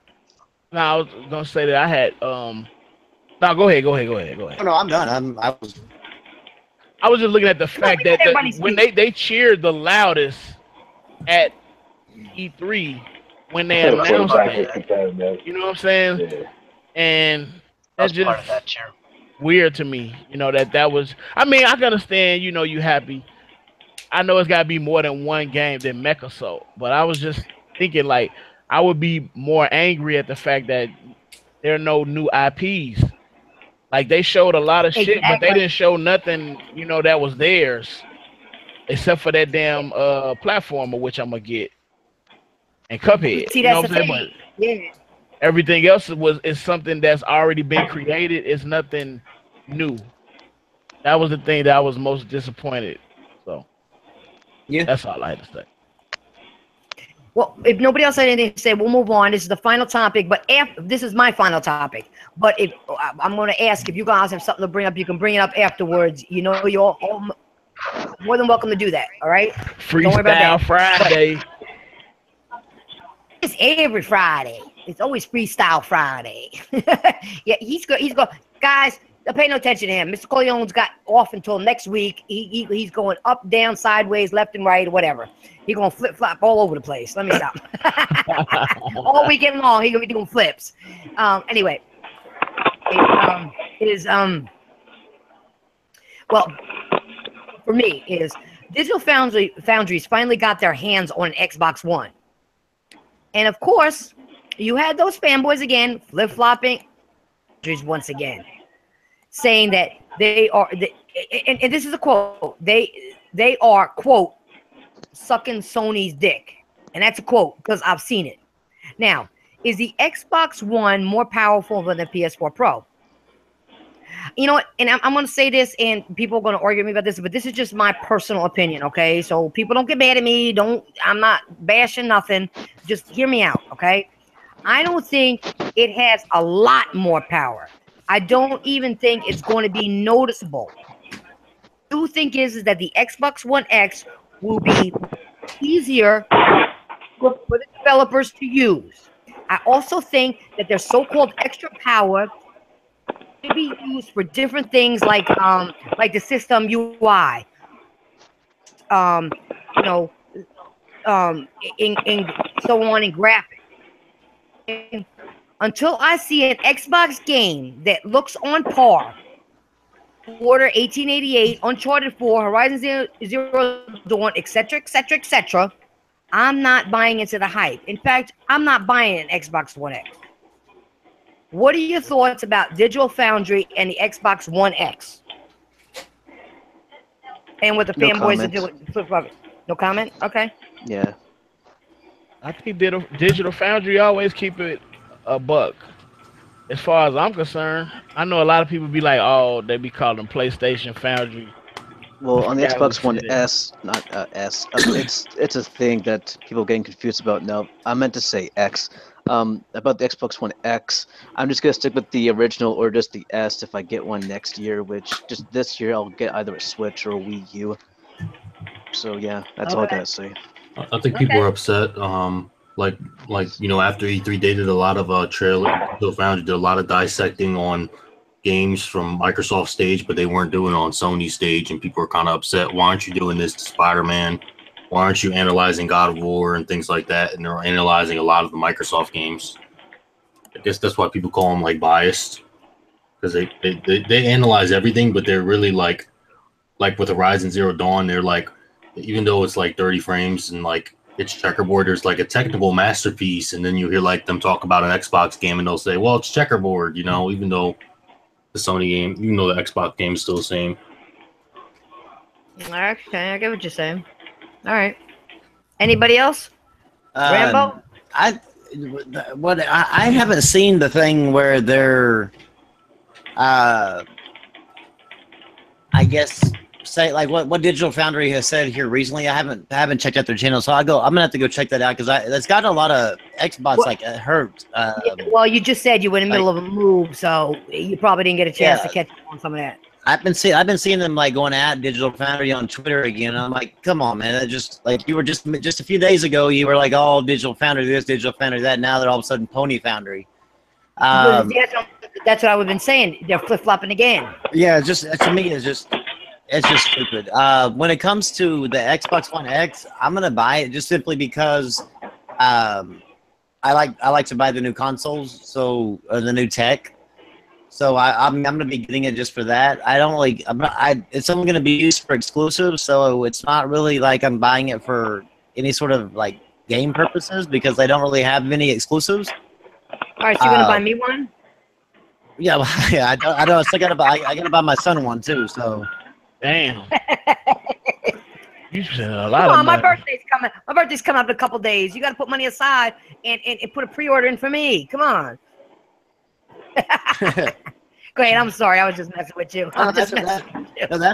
No, I was gonna say that I had No, go ahead. Oh, no, I'm done. I was just looking at the fact that when they cheered the loudest at E3 when they announced it. You know what I'm saying? Yeah. And that's just part of that cheer. Weird to me. You know, that was. I mean, I can understand. You know, you happy. I know it's got to be more than one game than MechAssault, but I was just thinking like I would be more angry at the fact that there are no new IPs. Like they showed a lot of shit, but they didn't show nothing, you know, that was theirs, except for that damn platformer, which I'm gonna get, and Cuphead. See, you know that's what I'm saying? But yeah. everything else is something that's already been created. It's nothing new. That was the thing that I was most disappointed. So yeah, that's all I had to say. Well, if nobody else had anything to say, we'll move on. This is the final topic, but this is my final topic. But if I'm going to ask if you guys have something to bring up, you can bring it up afterwards. You know, you're all more than welcome to do that. All right. Freestyle Friday. It's every Friday. It's always Freestyle Friday. Yeah, he's good. He's good, guys. Pay no attention to him. Mr. Corleone's got off until next week. He's going up, down, sideways, left and right, whatever. He's going to flip-flop all over the place. Let me stop. All weekend long, he's going to be doing flips. Anyway, well, for me, is Digital Foundries finally got their hands on an Xbox One. And, of course, you had those fanboys again, flip-flopping once again, saying that they are, and this is a quote, they are, quote, sucking Sony's dick. And that's a quote because I've seen it. Now, is the Xbox One more powerful than the PS4 Pro? You know what? And I'm going to say this, and people are going to argue with me about this, but this is just my personal opinion, okay? So people don't get mad at me. I'm not bashing nothing. Just hear me out, okay? I don't think it has a lot more power. I don't even think it's going to be noticeable. What I do think is that the Xbox One X will be easier for the developers to use. I also think that their so-called extra power to be used for different things like the system UI, you know, in so on in graphics. Until I see an Xbox game that looks on par, Order 1888, Uncharted 4, Horizon Zero Dawn, etc., etc., etc., I'm not buying into the hype. In fact, I'm not buying an Xbox One X. What are your thoughts about Digital Foundry and the Xbox One X? And what the fanboys are doing? No comment? Okay. Yeah. I think Digital Foundry always keep it a buck. As far as I'm concerned, I know a lot of people be like, oh, they be calling them PlayStation Foundry. Well, on the Xbox One S, not S, it's a thing that people are getting confused about. No, I meant to say X. About the Xbox One X, I'm just gonna stick with the original or just the S if I get one next year. Which just this year I'll get either a Switch or a Wii U. So yeah, that's all I gotta say. I think people are upset. Like you know, after E3, they did a lot of trailer. Digital Foundry did a lot of dissecting on games from Microsoft stage, but they weren't doing it on Sony stage, and people are kind of upset. Why aren't you doing this to Spider-Man? Why aren't you analyzing God of War and things like that? And they're analyzing a lot of the Microsoft games. I guess that's why people call them like biased, because they analyze everything, but they're really like with Horizon Zero Dawn, they're like, even though it's like 30 frames and like it's checkerboard. There's like a technical masterpiece, and then you hear like them talk about an Xbox game, and they'll say, "Well, it's checkerboard," you know, even though the Sony game, even though the Xbox game is still the same. Okay, I get what you're saying. All right. Anybody else? Rambo? I haven't seen the thing where they're, I guess, say like what Digital Foundry has said here recently. I haven't checked out their channel, so I'm gonna have to go check that out because it's got a lot of Xbox hurt. Well, you just said you were in the middle of a move, so you probably didn't get a chance to catch up on some of that. I've been seeing them like going at Digital Foundry on Twitter again. I'm like, come on, man! It just like you were just a few days ago, you were like, oh, Digital Foundry this, Digital Foundry that. Now they're all of a sudden Pony Foundry. That's what I've been saying. They're flip flopping again. Yeah, to me, it's just stupid. When it comes to the Xbox One X, I'm gonna buy it just simply because I like to buy the new consoles, so the new tech. So I'm gonna be getting it just for that. It's only gonna be used for exclusives, so it's not really like I'm buying it for any sort of like game purposes because they don't really have many exclusives. All right, so you're gonna buy me one? Yeah, I know. I still gotta buy my son one too. So. Damn. You spent a lot Come of on, money. my birthday's coming up in a couple days. You got to put money aside and put a pre-order in for me. Come on. Go ahead. I'm sorry. I was just messing with you. No, that's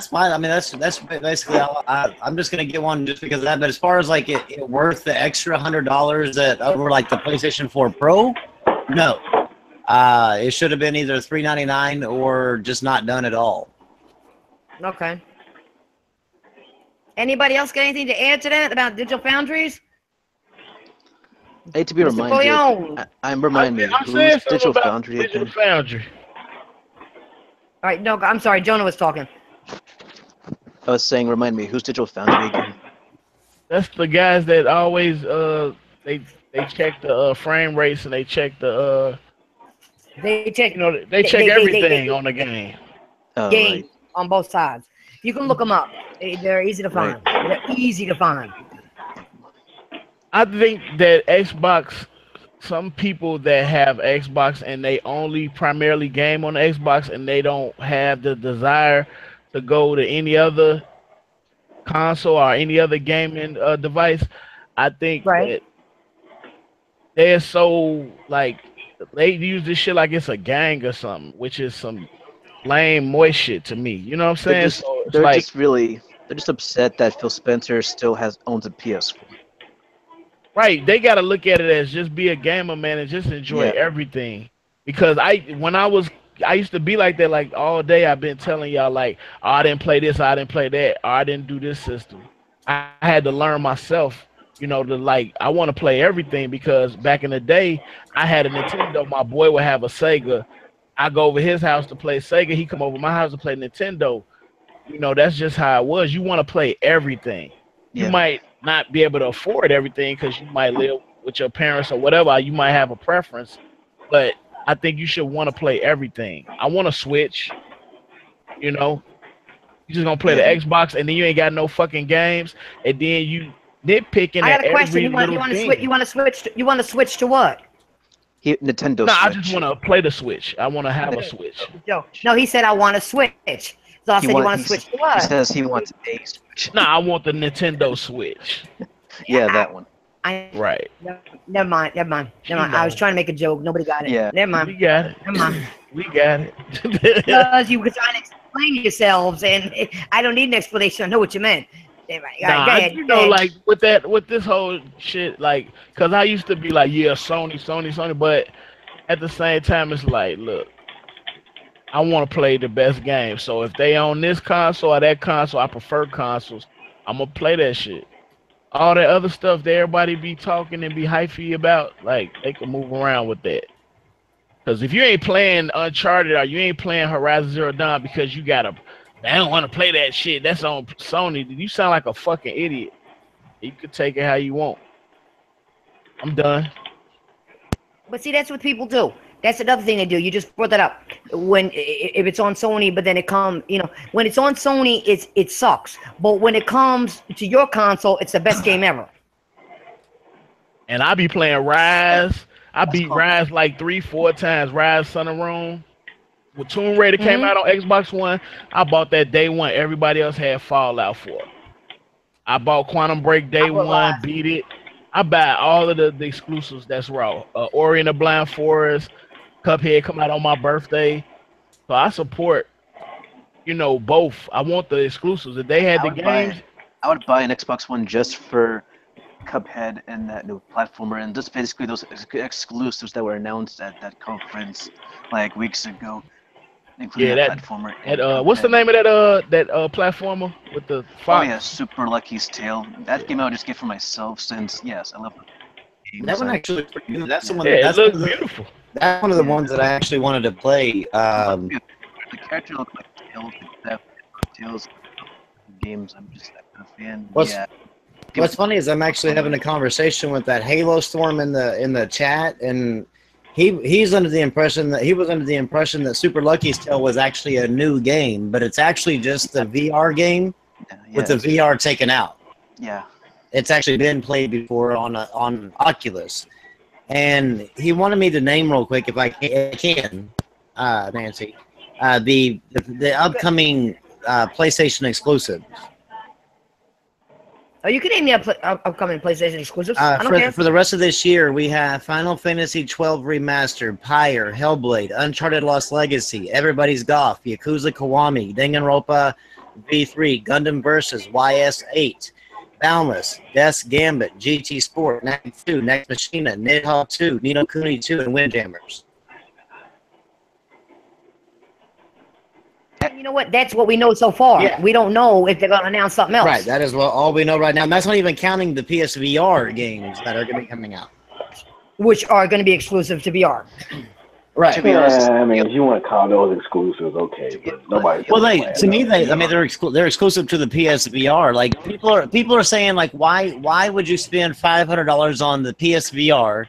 fine. I mean, that's basically I'm just gonna get one just because of that. But as far as like it worth the extra $100 that over like the PlayStation 4 Pro, no. It should have been either $399 or just not done at all. Okay. Anybody else got anything to add to that about Digital Foundries? I hate to be reminded. I'm reminded. Who's Digital Foundry again? Foundry. All right, no, I'm sorry. Jonah was talking. I was saying, remind me, who's Digital Foundry again? That's the guys that always they check the frame rates and they check the They check. they check everything on the game. Oh, Game right. on both sides. You can look them up. They're easy to find. They're easy to find. I think that Xbox, some people that have Xbox and they only primarily game on the Xbox and they don't have the desire to go to any other console or any other gaming device, I think that they're so like they use this shit like it's a gang or something, which is some lame moist shit to me. You know what I'm saying? They're just upset that Phil Spencer still owns a PS4. Right, they got to look at it as just be a gamer, man, and just enjoy everything. Because I used to be like that, like all day. I've been telling y'all like, oh, I didn't play this, I didn't play that, or I didn't do this system. I had to learn myself, to like I want to play everything because back in the day I had a Nintendo. My boy would have a Sega. I go over his house to play Sega. He come over my house to play Nintendo. That's just how it was. You want to play everything. You might not be able to afford everything because you might live with your parents or whatever. You might have a preference, but I think you should want to play everything. I want to Switch. You just gonna play the Xbox and then you ain't got no fucking games, and then you nitpicking. I got a question. You want to switch to what? Nintendo Switch. No, I just want to play the Switch. I want to have a Switch. No, he said I want to switch. So I said you want to switch to what? He says he wants a Switch. No, I want the Nintendo Switch. Yeah, that one. Right. Never mind. I was trying to make a joke. Nobody got it. Yeah. Never mind. We got it. Never mind. We got it. Because you were trying to explain yourselves, and I don't need an explanation. I know what you meant. Like with this whole shit, like, cause I used to be like, yeah, Sony, but at the same time, it's like, look, I want to play the best game. So if they own this console or that console, I prefer consoles. I'm gonna play that shit. All that other stuff that everybody be talking and be hypey about, like, they can move around with that. Cause if you ain't playing Uncharted or you ain't playing Horizon Zero Dawn because you got I don't want to play that shit. That's on Sony. You sound like a fucking idiot. You can take it how you want. I'm done. But see, that's what people do. That's another thing they do. You just brought that up. If it's on Sony, but then it comes, when it's on Sony, it sucks. But when it comes to your console, it's the best game ever. and I be playing Rise. I beat Rise like 3, 4 times. Rise Son of Rome. When Tomb Raider came Hmm. out on Xbox One, I bought that day one. Everybody else had Fallout for. I bought Quantum Break I day put one, Rise. beat it. I buy all of the exclusives that's raw. Ori and the Blind Forest, Cuphead come out on my birthday. So I support, both. I want the exclusives. If they had I the would buy games, it. I would buy an Xbox One just for Cuphead and that new platformer, and just basically those exclusives that were announced at that conference like weeks ago, including yeah, that that platformer that and what's the Cuphead. name of that platformer with the Oh yeah, fox? Super Lucky's Tale. That game Yeah, I would just get for myself since yes, I love That games. one actually looks pretty good. That's the Yeah, one. yeah, it That's one looks of the. beautiful. That's one of the yeah. ones that I actually wanted to play. The character looked like Tails, like that Tails games. I'm just that kind of fan. What's Yeah, game What's funny is I'm actually having a conversation with that Halo Storm in the chat, and he's under the impression that he was under the impression that Super Lucky's Tale was actually a new game, but it's actually just the VR game with the yeah, VR taken out. yeah. It's actually been played before on Oculus, and he wanted me to name real quick if I can, Nancy, the upcoming PlayStation exclusive. Oh, you can name me upcoming PlayStation exclusives. I don't care. For the rest of this year, we have Final Fantasy XII Remastered, Pyre, Hellblade, Uncharted Lost Legacy, Everybody's Golf, Yakuza Kiwami, Danganronpa V3, Gundam vs. YS8, Boundless, Death's Gambit, GT Sport, Next 2, Next Machina, Nidhogg 2, Nino Kuni 2, and Windjammers. You know what? That's what we know so far. Yeah. We don't know if they're going to announce something else. Right, that is all we know right now. And that's not even counting the PSVR games that are going to be coming out. Which are going to be exclusive to VR. Right. To be honest, Yeah, I mean, if you want to call those exclusives, okay, but nobody. Well, to me, they're exclusive to the PSVR. Like people are saying, like, why would you spend $500 on the PSVR,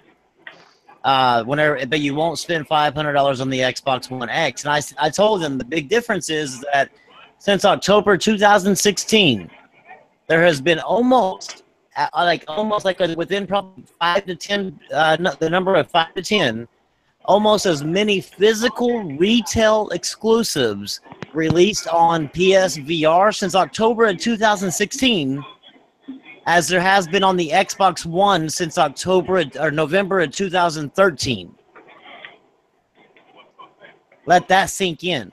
but you won't spend $500 on the Xbox One X? And I told them the big difference is that since October 2016, there has been almost within probably 5 to 10, the number of 5 to 10. Almost as many physical retail exclusives released on PSVR since October of 2016 as there has been on the Xbox One since November of 2013. Let that sink in.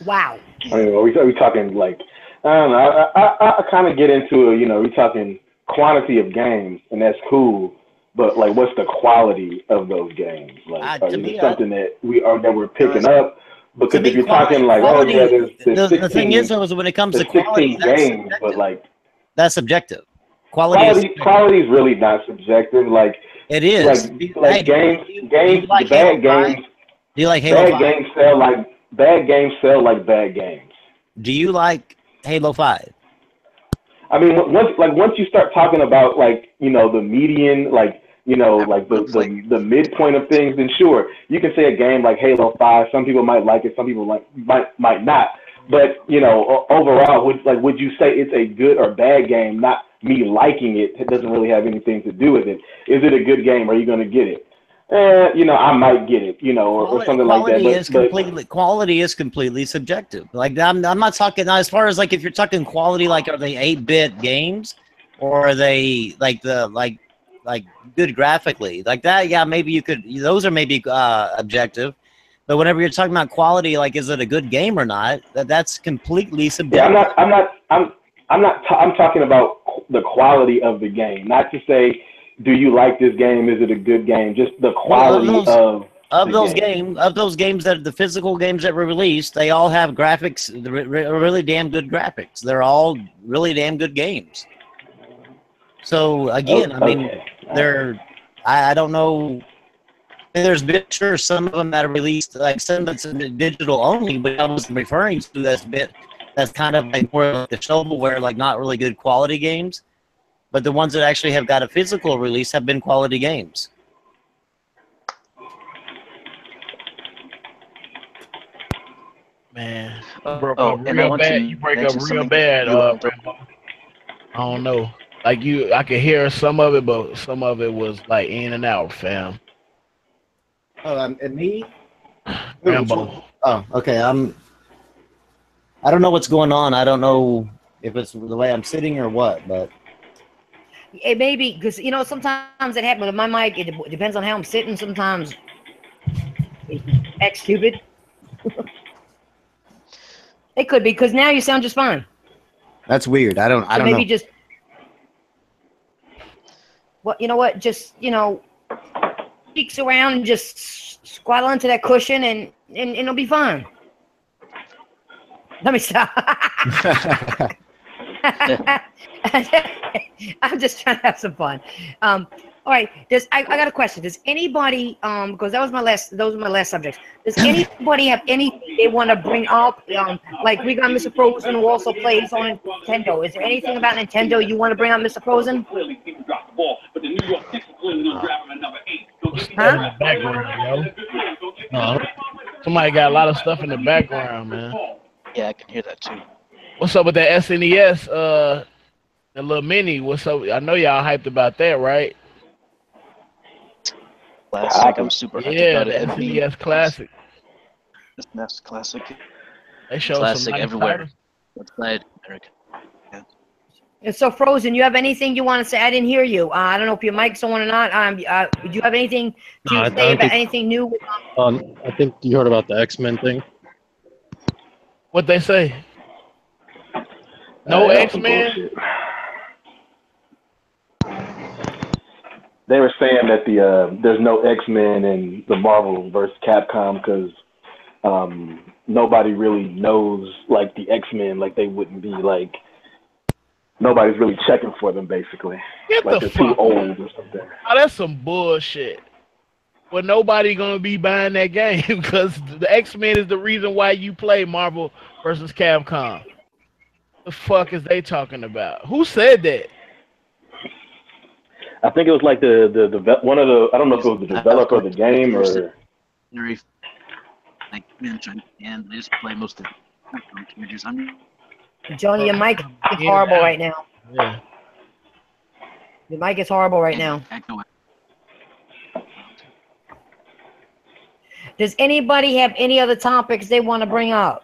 Wow. I mean, are we talking like, I don't know, I kind of get into, we're talking quantity of games, and that's cool. But like, what's the quality of those games? Like, is it something that we're picking up? Because if you're talking like, quality, oh yeah, there's 16, the thing is, though, is when it comes to quality, games, but like that's subjective. Quality is really not subjective. Like it is. Like games, like bad games. Do you like Halo 5? Bad games sell like bad games. Do you like Halo 5? I mean, once you start talking about like the median, like like the midpoint of things, then sure, you can say a game like Halo 5. Some people might like it, some people might not. But overall, would you say it's a good or bad game? Not me liking it. It doesn't really have anything to do with it. Is it a good game? Are you going to get it? I might get it, or something like that. Quality is completely subjective. Like I'm not talking as far as like if you're talking quality, like are they 8-bit games or are they like good graphically like that? Yeah, maybe you could. Those are maybe objective. But whenever you're talking about quality, like is it a good game or not? That's completely subjective. Yeah, I'm talking about the quality of the game, not to say, do you like this game? Is it a good game? Just the quality of those games that the physical games that were released, they all have graphics, really damn good graphics. They're all really damn good games. So again, I mean, I don't know. There's been sure some of them that are released, like some that's digital only, but I was referring to that's kind of like more like the shovelware, like not really good quality games. But the ones that actually have got a physical release have been quality games. Man, You break up real bad. I don't know. Like I could hear some of it, but some of it was like in and out, fam. Oh, and me? Rambo. Oh, okay. I don't know what's going on. I don't know if it's the way I'm sitting or what, but It may be because sometimes it happens with my mic. It depends on how I'm sitting. Sometimes it acts stupid. It could be because now you sound just fine. that's weird. I don't Maybe know. just you know what? Just peeks around and just squat onto that cushion and it'll be fine. Let me stop. I'm just trying to have some fun. All right. I got a question. Does anybody because those were my last subjects. Does anybody have anything they want to bring up? Like we got Mr. Frozen who also plays on Nintendo. Is there anything about Nintendo you want to bring up, Mr. Frozen? Huh? In the background, yo. Somebody got a lot of stuff in the background, man. Yeah, I can hear that too. What's up with that SNES? The little mini. What's up? I know y'all hyped about that, right? Classic. I'm super hyped about it. The SNES Classic. SNES Classic. They show Classic some nice everywhere. titles. Outside America. Yeah. And so, Frozen, you have anything you want to say? I didn't hear you. I don't know if your mic's on or not. Do you have anything to say about anything new? I think you heard about the X-Men thing. What they say? No X-Men? They were saying that there's no X-Men in the Marvel vs. Capcom because nobody really knows like the X-Men. Like they wouldn't be like nobody's really checking for them basically. Get like the they're too fuck old or something. Oh, that's some bullshit. Well, nobody gonna be buying that game because the X-Men is the reason why you play Marvel vs. Capcom. The fuck is they talking about? Who said that? I think it was like the one of the I don't know if it was the developer of the game or like mentioned, and they just play most of the characters. Johnny, your mic is horrible right now. Yeah. Your mic is horrible right now. Does anybody have any other topics they want to bring up?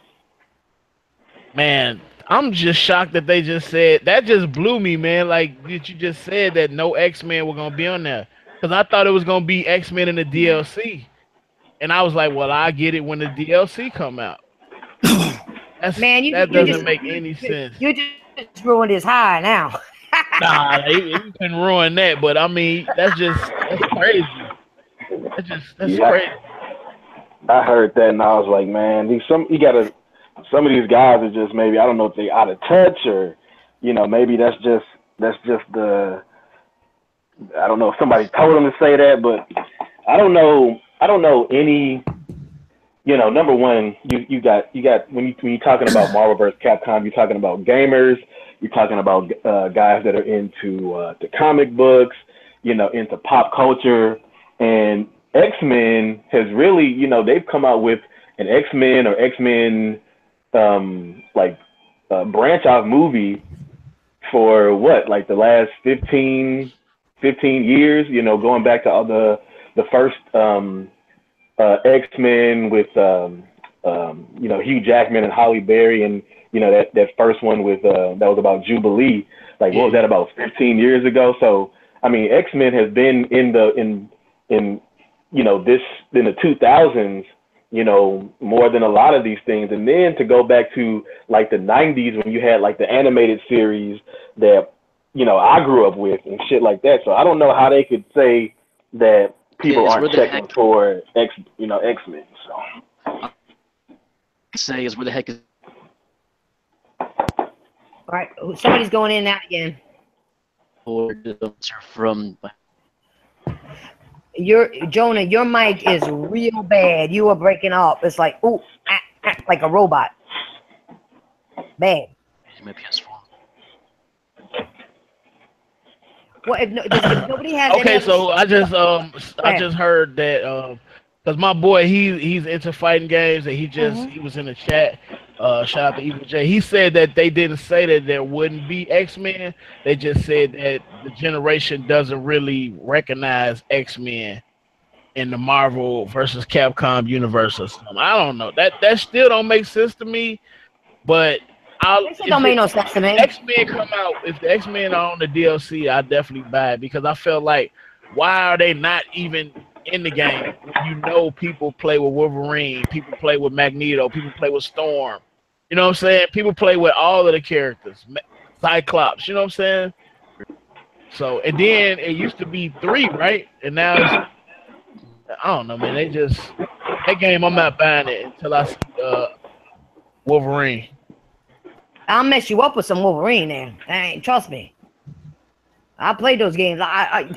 Man, I'm just shocked that they just said that. Just blew me, man. Like you just said that no X-Men were gonna be on there because I thought it was gonna be X-Men in the DLC, and I was like, well, I get it when the DLC come out. That doesn't make any sense. You just ruined his high now. Nah, you can ruin that, but I mean, that's crazy. That's crazy. I heard that and I was like, man, some of these guys are just maybe I don't know if they out of touch or maybe that's just the I don't know if somebody told them to say that, but I don't know any. Number one, you got when you're talking about Marvel vs. Capcom, you're talking about gamers, you're talking about guys that are into the comic books, into pop culture, and X-Men has really, they've come out with an X-Men or X-Men branch out movie for what, like the last 15 years, going back to all the first X-Men with Hugh Jackman and Halle Berry, and that first one with that was about Jubilee. Like what was that, about 15 years ago? So I mean, X-Men has been in the 2000s, more than a lot of these things. And then to go back to like the 90s when you had like the animated series that I grew up with and shit like that. So I don't know how they could say that people aren't checking for X-Men. So say is where the heck is. All right, somebody's going in and out again. From Jonah, your mic is real bad. You are breaking up. It's like like a robot. Bad. My PS4. Well, if nobody has okay, so I just heard that Cause my boy, he's into fighting games, and Mm-hmm. he was in the chat. Shout out to Evil J. He said that they didn't say that there wouldn't be X-Men. They just said that the generation doesn't really recognize X-Men in the Marvel versus Capcom universe or something. I don't know. That still don't make sense to me. But This shit don't make no sense to me. X-Men come out, if the X-Men are on the DLC, I definitely buy it because I felt like why are they not even in the game? You know, people play with Wolverine, people play with Magneto, people play with Storm. You know what I'm saying? People play with all of the characters, Cyclops. You know what I'm saying? So, and then it used to be 3, right? And now it's, I don't know, man. They just that game. I'm not buying it until I see Wolverine. I'll mess you up with some Wolverine there. Trust me. I played those games. I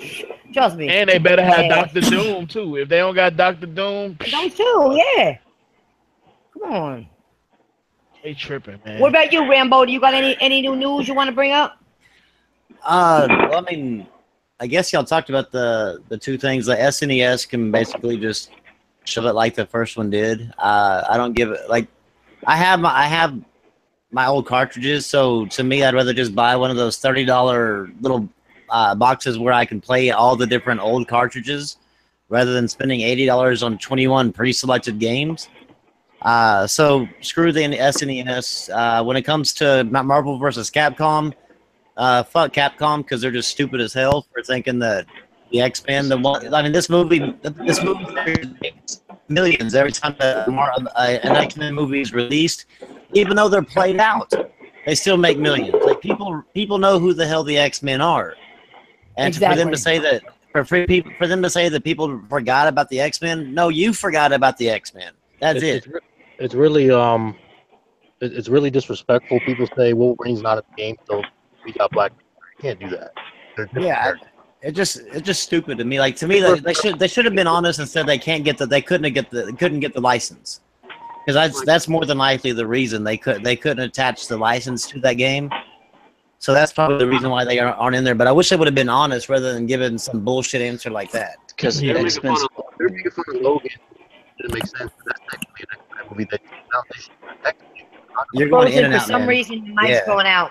trust me. And they better have Doctor Doom too. If they don't got Doctor Doom, those two, yeah. Come on. They tripping, man. What about you, Rambo? Do you got any new news you want to bring up? Well, I mean, I guess y'all talked about the two things. The SNES can basically just shove it like the first one did. I don't give it like I have my old cartridges, so to me, I'd rather just buy one of those $30 little boxes where I can play all the different old cartridges rather than spending $80 on 21 pre-selected games. So screw the SNES. When it comes to Marvel versus Capcom, fuck Capcom because they're just stupid as hell for thinking that the X-Men. I mean, this movie makes millions every time an X-Men movie is released, even though they're played out. They still make millions. Like people know who the hell the X-Men are, and Exactly. for them to say that for them to say that people forgot about the X-Men, no, you forgot about the X-Men. That's it. It's really it's really disrespectful. People say Wolverine's not in the game, so we got Black Panther. You can't do that. Yeah, it's just stupid to me. Like to me, they should have been honest and said they couldn't get the license, because that's more than likely the reason they couldn't attach the license to that game. So that's probably the reason why they aren't in there. But I wish they would have been honest rather than giving some bullshit answer like that. Because They're X-Men. making fun of Logan. Didn't make sense. That's technically an X-Men movie that came out this year. Technically, You're going in and For out, some man. reason, your mic's going out.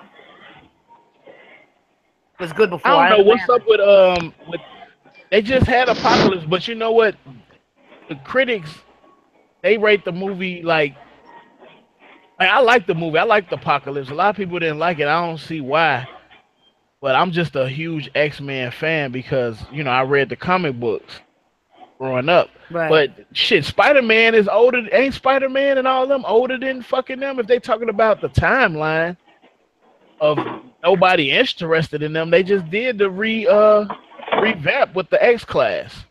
It was good before. I don't know what's up with they just had Apocalypse, but you know what? The critics they rate the movie like I like the movie. I like the Apocalypse. A lot of people didn't like it. I don't see why. But I'm just a huge X-Men fan because, you know, I read the comic books growing up. Right. But shit, Spider-Man is older. Ain't Spider-Man and all them older than fucking them? If they talking about the timeline of nobody interested in them, they just did the revamp with the X-Class.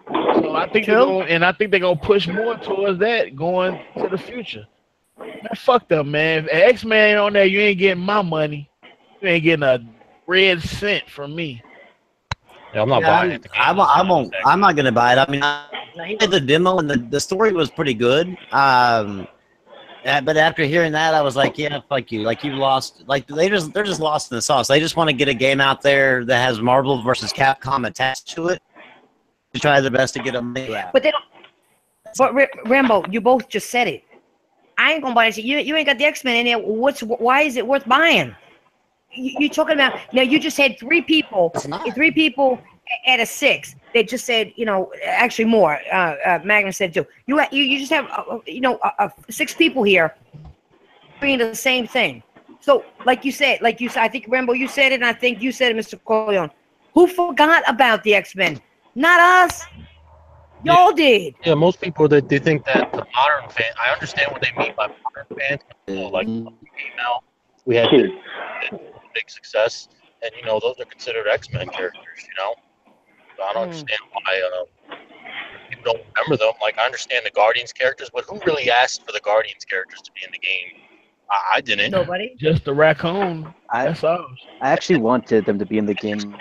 So I think they're gonna push more towards that going to the future. Man, fuck them, man. If X-Men ain't on there, you ain't getting my money. You ain't getting a red cent from me. Yeah, I'm not buying it. I'm not gonna buy it. I mean, I played the demo and the story was pretty good. But after hearing that, I was like, yeah, fuck you. Like you lost. Like they're just lost in the sauce. They just want to get a game out there that has Marvel versus Capcom attached to it to try their best to get a money out. But they don't. But Rambo, you both just said it. I ain't gonna buy it. You ain't got the X-Men in there. Why is it worth buying? You talking about now? You just had three people at a 6. They just said, you know, actually more. Magnus said too. You just have 6 people here doing the same thing. So like you said, I think Rambo, you said it, and I think you said it, Mr. Corleone. Who forgot about the X-Men? Not us. Y'all did. Yeah, most people they think that the modern fan. I understand what they mean by modern fans. You know, like now we had big success, and you know those are considered X-Men characters. You know, so I don't understand why people don't remember them. Like I understand the Guardians characters, but who really asked for the Guardians characters to be in the game? I didn't. Nobody. Just the raccoon. That's ours. I actually wanted them to be in the game.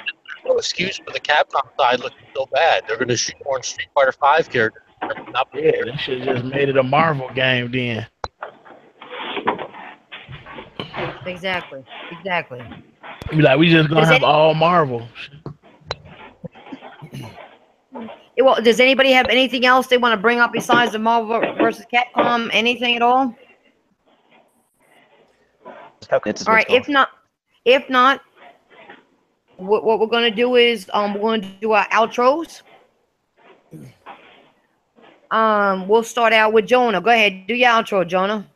No excuse for the Capcom side looking so bad. They're going to shoot more Street Fighter 5 characters. Yeah, they should have just made it a Marvel game then. Exactly. Be like, we just gonna have all Marvel. Well, does anybody have anything else they want to bring up besides the Marvel versus Capcom? Anything at all? All right. If not, what we're gonna do is we're gonna do our outros. We'll start out with Jonah. Go ahead, do your outro, Jonah.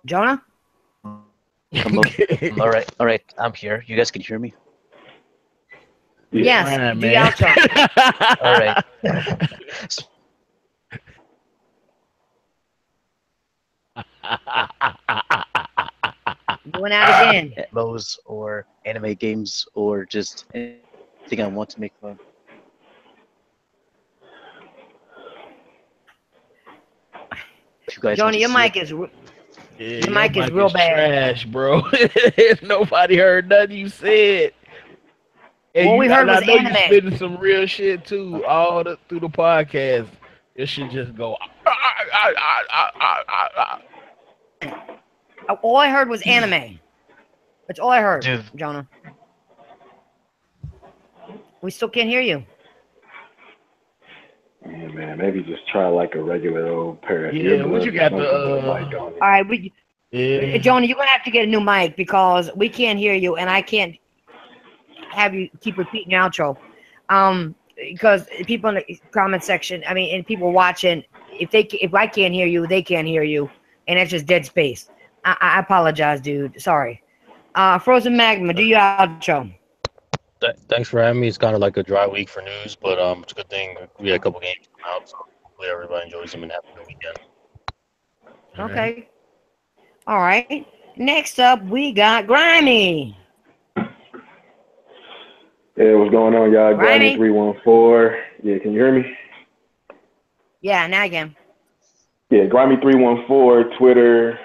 Jonah. All right. I'm here. You guys can hear me. Yes, Man, do your outro. All right. Doing that again. MMOs or anime games or just anything I want to make fun. If you guys Jonah, want to your see mic it. is Yeah, your mic is real bad. Trash, bro. Nobody heard nothing you said. And All we heard was I know anime. you spitting some real shit too, through the podcast. It should just go. All I heard was anime. That's all I heard, Dude. Jonah. We still can't hear you. Yeah, man, maybe just try like a regular old pair of Yeah, what you got All right, Jonah, you're gonna have to get a new mic because we can't hear you, and I can't have you keep repeating your outro. Because people in the comment section, I mean, and people watching, if I can't hear you, they can't hear you, and it's just dead space. I apologize, dude. Sorry. Frozen Magma, do your outro. Thanks for having me. It's kind of like a dry week for news, but it's a good thing we had a couple games come out, so hopefully everybody enjoys them and have a good weekend. Okay. All right. Next up, we got Grimy. Yeah, what's going on, y'all? Grimy. Grimy314. Yeah, can you hear me? Yeah, now again. Yeah, Grimy314, Twitter,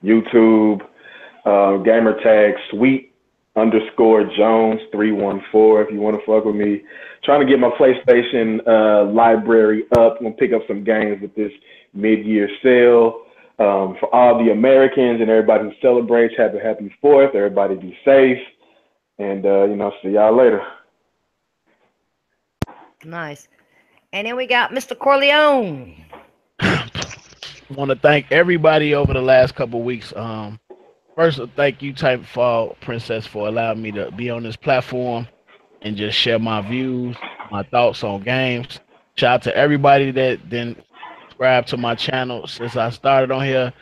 YouTube, gamer tag sweet_Jones314 if you want to fuck with me. Trying to get my PlayStation library up. I'm going to pick up some games with this mid-year sale. For all the Americans and everybody who celebrates, have a happy 4th. Everybody be safe. And, see y'all later. Nice. And then we got Mr. Corleone. I want to thank everybody over the last couple of weeks. First, thank you, TitanFallPrincess, for allowing me to be on this platform and just share my views, my thoughts on games. Shout out to everybody that didn't subscribe to my channel since I started on here.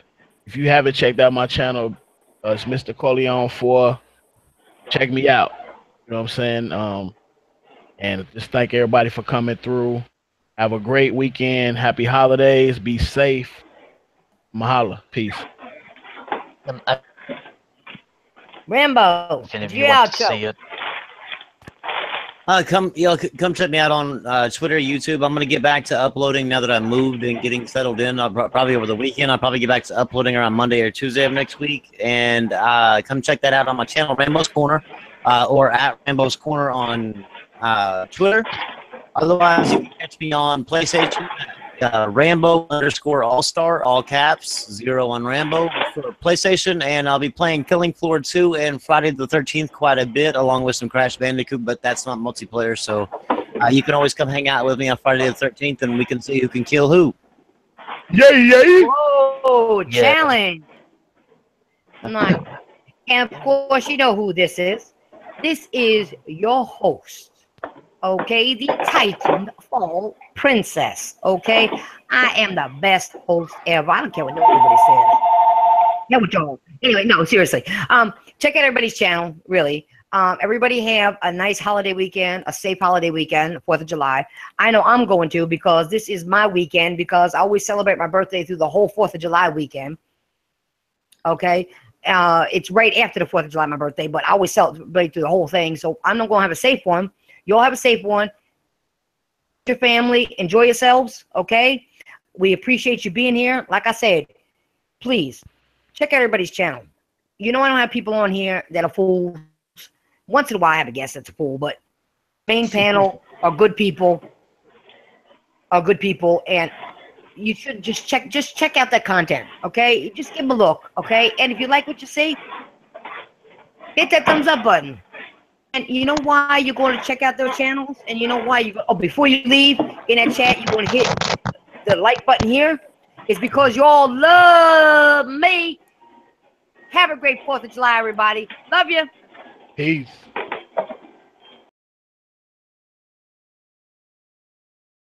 If you haven't checked out my channel, it's Mr. Corleone 4. Check me out. You know what I'm saying? And just thank everybody for coming through. Have a great weekend. Happy holidays. Be safe. Mahalo. Peace. Rambo, And if do you your want to outro. see it, Come check me out on Twitter, YouTube. I'm gonna get back to uploading now that I moved and getting settled in. I'll probably over the weekend. I'll probably get back to uploading around Monday or Tuesday of next week. And come check that out on my channel, Rambo's Corner, or at Rambo's Corner on Twitter. Otherwise, you can catch me on PlayStation, Rambo_All-Star, all caps, 0 on Rambo for PlayStation, and I'll be playing Killing Floor 2 and Friday the 13th quite a bit, along with some Crash Bandicoot, but that's not multiplayer, so you can always come hang out with me on Friday the 13th, and we can see who can kill who. Yay! Whoa, Yeah. challenge. Nice. And of course, you know who this is. This is your host, okay? The Titanfall Princess, okay? I am the best host ever. I don't care what nobody says. Yeah, what y'all. Anyway, no, seriously. Check out everybody's channel, really. Everybody have a nice holiday weekend, a safe holiday weekend, 4th of July. I know I'm going to because this is my weekend because I always celebrate my birthday through the whole 4th of July weekend. Okay? It's right after the 4th of July, my birthday, but I always celebrate through the whole thing. So I'm not going to have a safe one. You all have a safe one. Your family, enjoy yourselves, okay? We appreciate you being here. Like I said, please check out everybody's channel. You know I don't have people on here that are fools. Once in a while I have a guest that's a fool, but main panel are good people. And you should just check out that content, okay? Just give them a look, okay? And if you like what you see, Hit that thumbs up button. And you know why you're going to check out those channels? And you know why you go, oh, before you leave in that chat, you're going to hit the like button here. It's because you all love me. Have a great 4th of July, everybody. Love you. Peace.